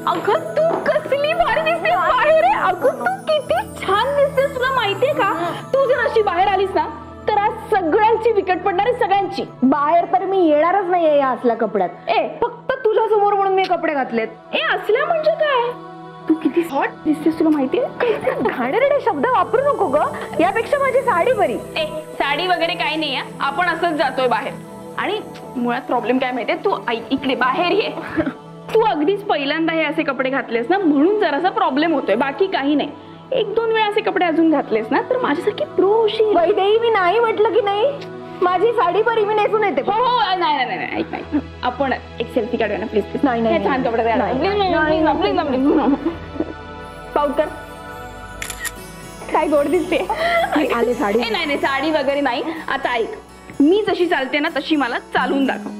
अगं तू कसली भारी दिसते बाहेर. अगं तू किती छान दिसतेस. तुला माहितीये का तू जर अशी बाहेर आलीस ना तर आज सगळ्यांची विकेट पडणार आहे. सगळ्यांची. बाहेर तर मी येणारच नाहीये या असल्या कपड्यात. फक्त तुझ्या समोर म्हणून मी कपडे घातलेत. असल्या म्हणजे काय. तू किती हॉट दिसतेस तुला माहितीये. घाणेरडे शब्द वापरू नको ग. यापेक्षा माझी साडी बरी. साडी वगैरे काही नाही. आपण असंच जातोय बाहेर. आणि मुळात प्रॉब्लेम काय माहितीये. तू इकडे बाहेर ये. तू अगदीच पहिल्यांदा हे असे कपडे घातलेस ना म्हणून जरासा प्रॉब्लेम होतोय. बाकी काही नाही. 1-2 वेळा असे कपडे अजून घातलेस ना तर माझ्यासारखी प्रो होशील. वैदेही मी नाही म्हटलं की नाही. माझी साडी बरी मी नेसून येते. हो हो नाही नाही नाही ऐक नाही. आपण एक सेल्फी काढूया ना प्लीज प्लीज. नाही छान कपडे पाऊट कर. काय गोड दिसते. आले साडी. नाही नाही साडी वगैरे नाही. आता ऐक मी जशी चालते ना तशी मला चालून दाखव.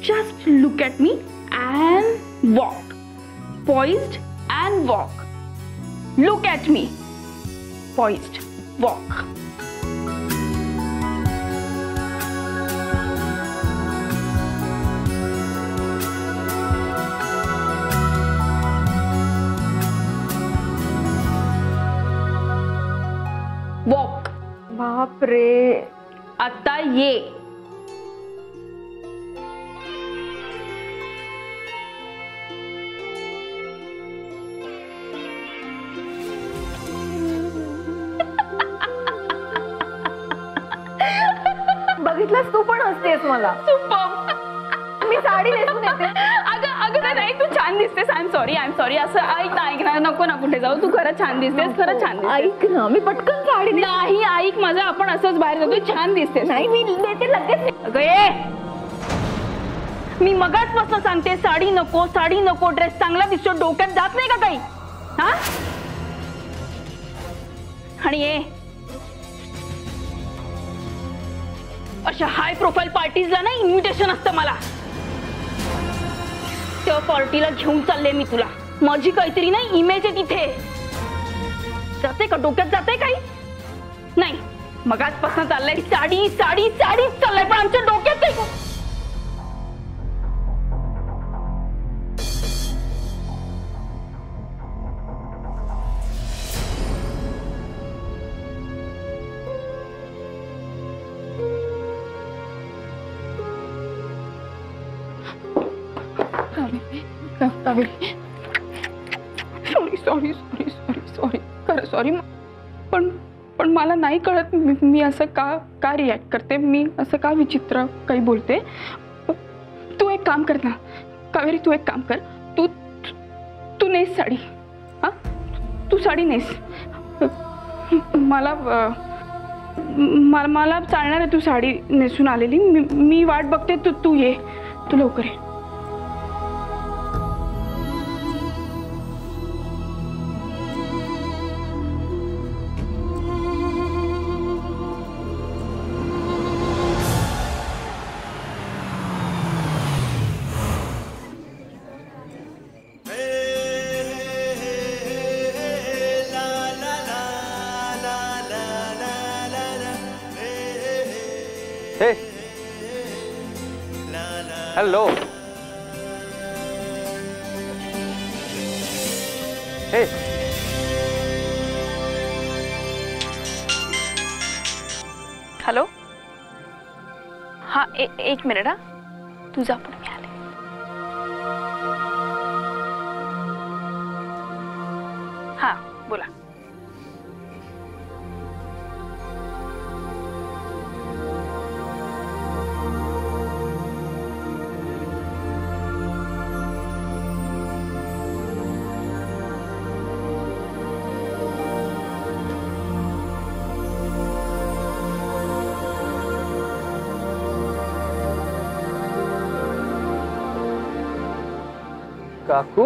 Just look at me and walk. Poised and walk. Look at me. Poised walk. Walk. बाप रे. आता ये. बघितलंस तू पण हसतेस मला. मी साडी नेसून येते. अगं नाही तू छान दिसतेस. आय एम सॉरी असं ऐक ना नको ना कुठे जाऊ. तू खरंच छान दिसतेस. खरंच छान दिसतेस. ऐक ना मी पटकन साडी नाही. ऐक माझं आपण असंच बाहेर जातोय. छान दिसतेस. नाही मी देते लगेच. अगं ये. मी मगाचपासून सांगते साडी नको साडी नको. ड्रेस चांगला दिसतो. डोक्यात जात नाही का काही. हा आणि ये अशा हाय प्रोफाईल पार्टीजला ना इन्व्हिटेशन असतं मला. त्या पार्टीला घेऊन चालले मी तुला. माझी काहीतरी ना इमेज आहे तिथे. जाते का डोक्यात जाते काही नाही. मगाचपासून चाललंय साडी साडी साडीच चाललंय पण आमच्या डोक्यात काही. सॉरी खरं सॉरी. पण मला नाही कळत मी असं का रिॲक्ट करते. मी असं का विचित्र काही बोलते. तू एक काम कर ना कावेरी. तू एक काम कर. तू नेस साडी. हा तू साडी नेस. मला चालणार आहे. तू साडी नेसून आलेली. मी वाट बघते. तू ये. तू लवकर ये. हेलो. हे हॅलो. हा एक मिनिट. हा तुझा पण मी आले. हा बोला. काकू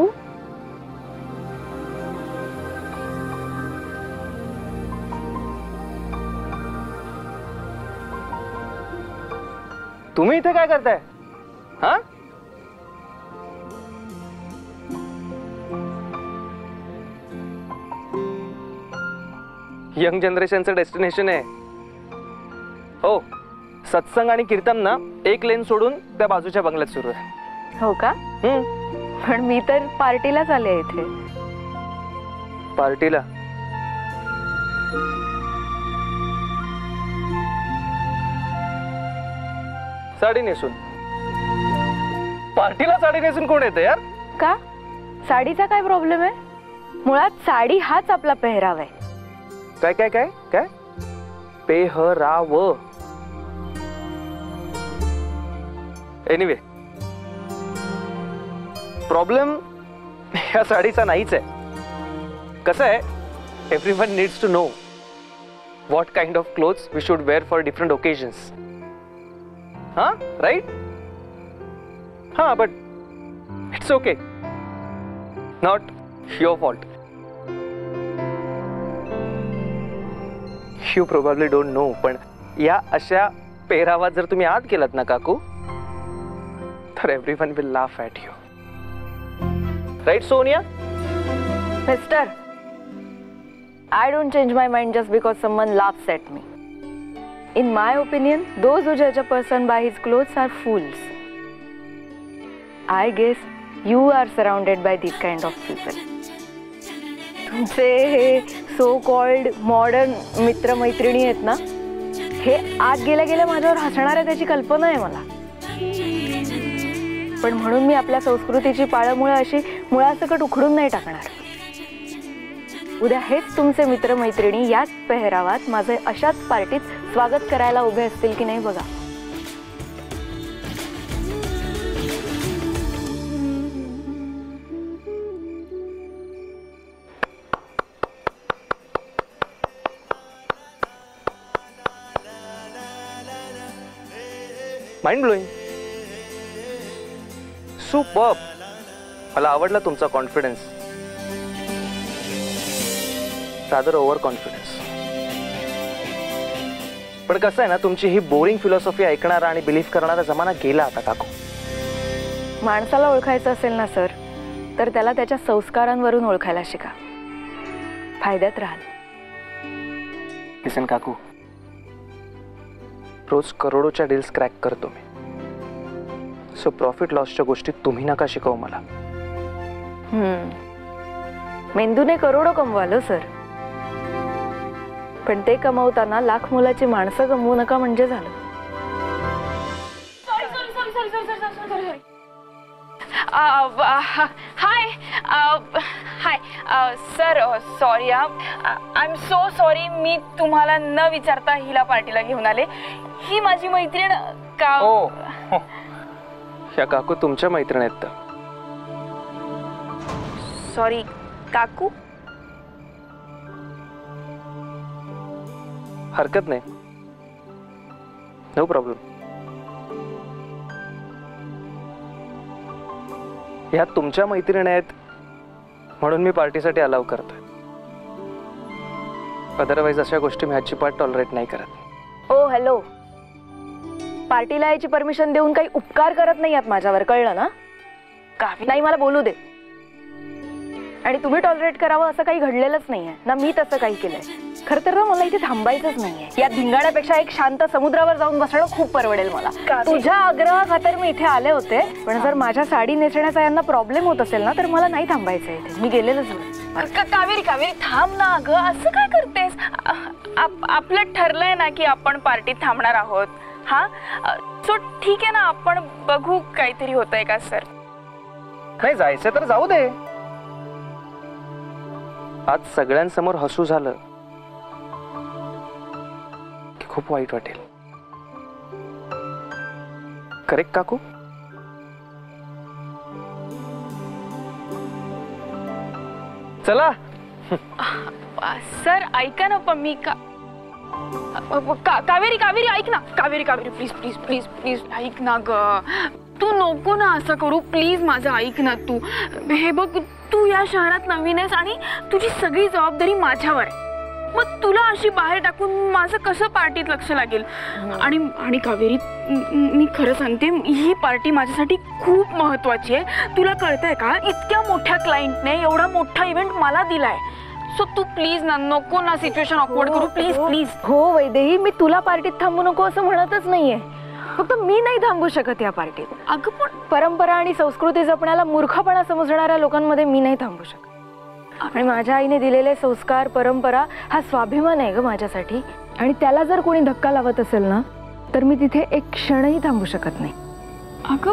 तुम्ही इथे काय करताय. हा यंग जनरेशनचं डेस्टिनेशन आहे. हो सत्संग आणि कीर्तन ना एक लेन सोडून त्या बाजूच्या बंगल्यात सुरू आहे. हो का. पण मी तर पार्टीलाच आले इथे. पार्टीला? साडी नेसून? पार्टीला साडी नेसून कोण येते यार? का साडीचा काय प्रॉब्लेम आहे? मुळात साडी हाच आपला पेहराव आहे. काय काय काय काय पेहराव? एनिवे, प्रॉब्लेम ह्या साडीचा नाहीच आहे. कसं आहे, everyone needs to know what kind of clothes we should wear for different occasions. हा, राईट? हा, but it's okay, not your fault. You probably don't know, पण या अशा पेहरावात जर तुम्ही आत गेलात ना काकू, तर everyone will laugh at you. Right Sonia? Mister, I don't change my mind just because someone laughs at me. In my opinion, those who judge a person by his clothes are fools. I guess you are surrounded by these kind of people. तुमचे हे so called modern मित्रमैत्रिणी आहेत ना, हे आत गेल्या गेल्या माझ्यावर हसणार आहे त्याची कल्पना आहे मला. पण म्हणून मी आपल्या संस्कृतीची पाळंमुळं अशी मुळासकट उखडून नाही टाकणार. उद्या हेच तुमचे मित्रमैत्रिणी याच पेहरावात माझे अशाच पार्टीत स्वागत करायला उभे असतील की नाही बघा. Mind blowing, superb. मला आवडला तुमचा कॉन्फिडन्स, रादर ओव्हर कॉन्फिडन्स. पण कसं आहे ना, तुमची ही बोरिंग फिलॉसॉफी ऐकणारा आणि बिलीव्ह करणारा जमाना गेला आता काकू. माणसाला ओळखायचं असेल ना सर, तर त्याला त्याच्या संस्कारांवरून ओळखायला शिका, फायद्यात राहाल. लिसन काकू, रोज करोडोच्या डील्स क्रॅक करतो मी, सो प्रॉफिट लॉसच्या गोष्टी तुम्ही नका शिकवू मला. मेंदूने करोडो कमवाल सर, पण ते कमवताना लाख मोलाची माणसं गमवू नका म्हणजे झालं. Hi hi sir, sorry, I am so sorry. मी तुम्हाला न विचारता हिला पार्टीला घेऊन आले. ही माझी मैत्रीण का? ह्या काकू तुमच्या मैत्रीण आहेत तर? सॉरी काकू. हरकत नाही, नो प्रॉब्लेम. ह्या तुमच्या मैत्रिणी आहेत म्हणून मी पार्टीसाठी अलाव करतोय. अदरवाईज अशा गोष्टी मी अजिबात टॉलरेट नाही करत. ओ हॅलो, पार्टीला यायची परमिशन देऊन काही उपकार करत नाही आहात माझ्यावर, कळलं ना? नाही, मला बोलू दे. आणि तुम्ही टॉलरेट करावं असं काही घडलेलंच नाहीये ना, मी तसं काही केलंय. खरं तर ना मला इथे थांबायचंच नाहीये. या धिंगाण्यापेक्षा एक शांत समुद्रावर जाऊन बसणं खूप परवडेल मला. तुझ्या आग्रहाखातर मी इथे आले होते, पण जर माझ्या साडी नेसण्याचा यांना प्रॉब्लेम होत असेल ना, तर मला नाही थांबायचं इथे. मी गेलेलंच नाही. कावेरी कावेरी थांब ना अगं, असं काय करतेस? आपलं ठरलंय ना की आपण पार्टीत थांबणार आहोत. हा, सो ठीक आहे ना, आपण बघू काहीतरी होतंय का. सर नाही जायचं तर जाऊ दे. आज सगळ्यांसमोर हसू झालं की खूप वाईट वाटेल. करेक्ट काकू? चला. सर ऐका ना, पण मी कावेरी कावेरी ऐक ना. Kaveri Kaveri please please please please ऐक ना ग. तू नको ना असं करू प्लीज, माझं ऐक ना. तू हे बघ, तू या शहरात नवीन आहेस आणि तुझी सगळी जबाबदारी माझ्यावर आहे. मग तुला अशी बाहेर टाकून माझं कसं पार्टीत लक्ष लागेल? आणि कावेरी, मी खरं सांगते, ही पार्टी माझ्यासाठी खूप महत्वाची आहे. तुला कळतंय का? इतक्या मोठ्या क्लायंटने एवढा मोठा इव्हेंट मला दिलाय. सो तू प्लीज ना, नको ना सिच्युएशन ऑकवर्ड करू प्लीज प्लीज. हो वैदेही, मी तुला पार्टीत थांबू नको असं म्हणतच नाहीये. फक्त मी नाही थांबू शकत या पार्टीत. अगं पण परंपरा आणि संस्कृती जपण्याला मूर्खपणा समजणाऱ्या लोकांमध्ये मी नाही थांबू शकत. आणि माझ्या आईने दिलेले संस्कार, परंपरा हा स्वाभिमान आहे ग माझ्यासाठी. आणि त्याला जर कोणी धक्का लावत असेल ना तर मी तिथे एक क्षणही थांबू शकत नाही. अगं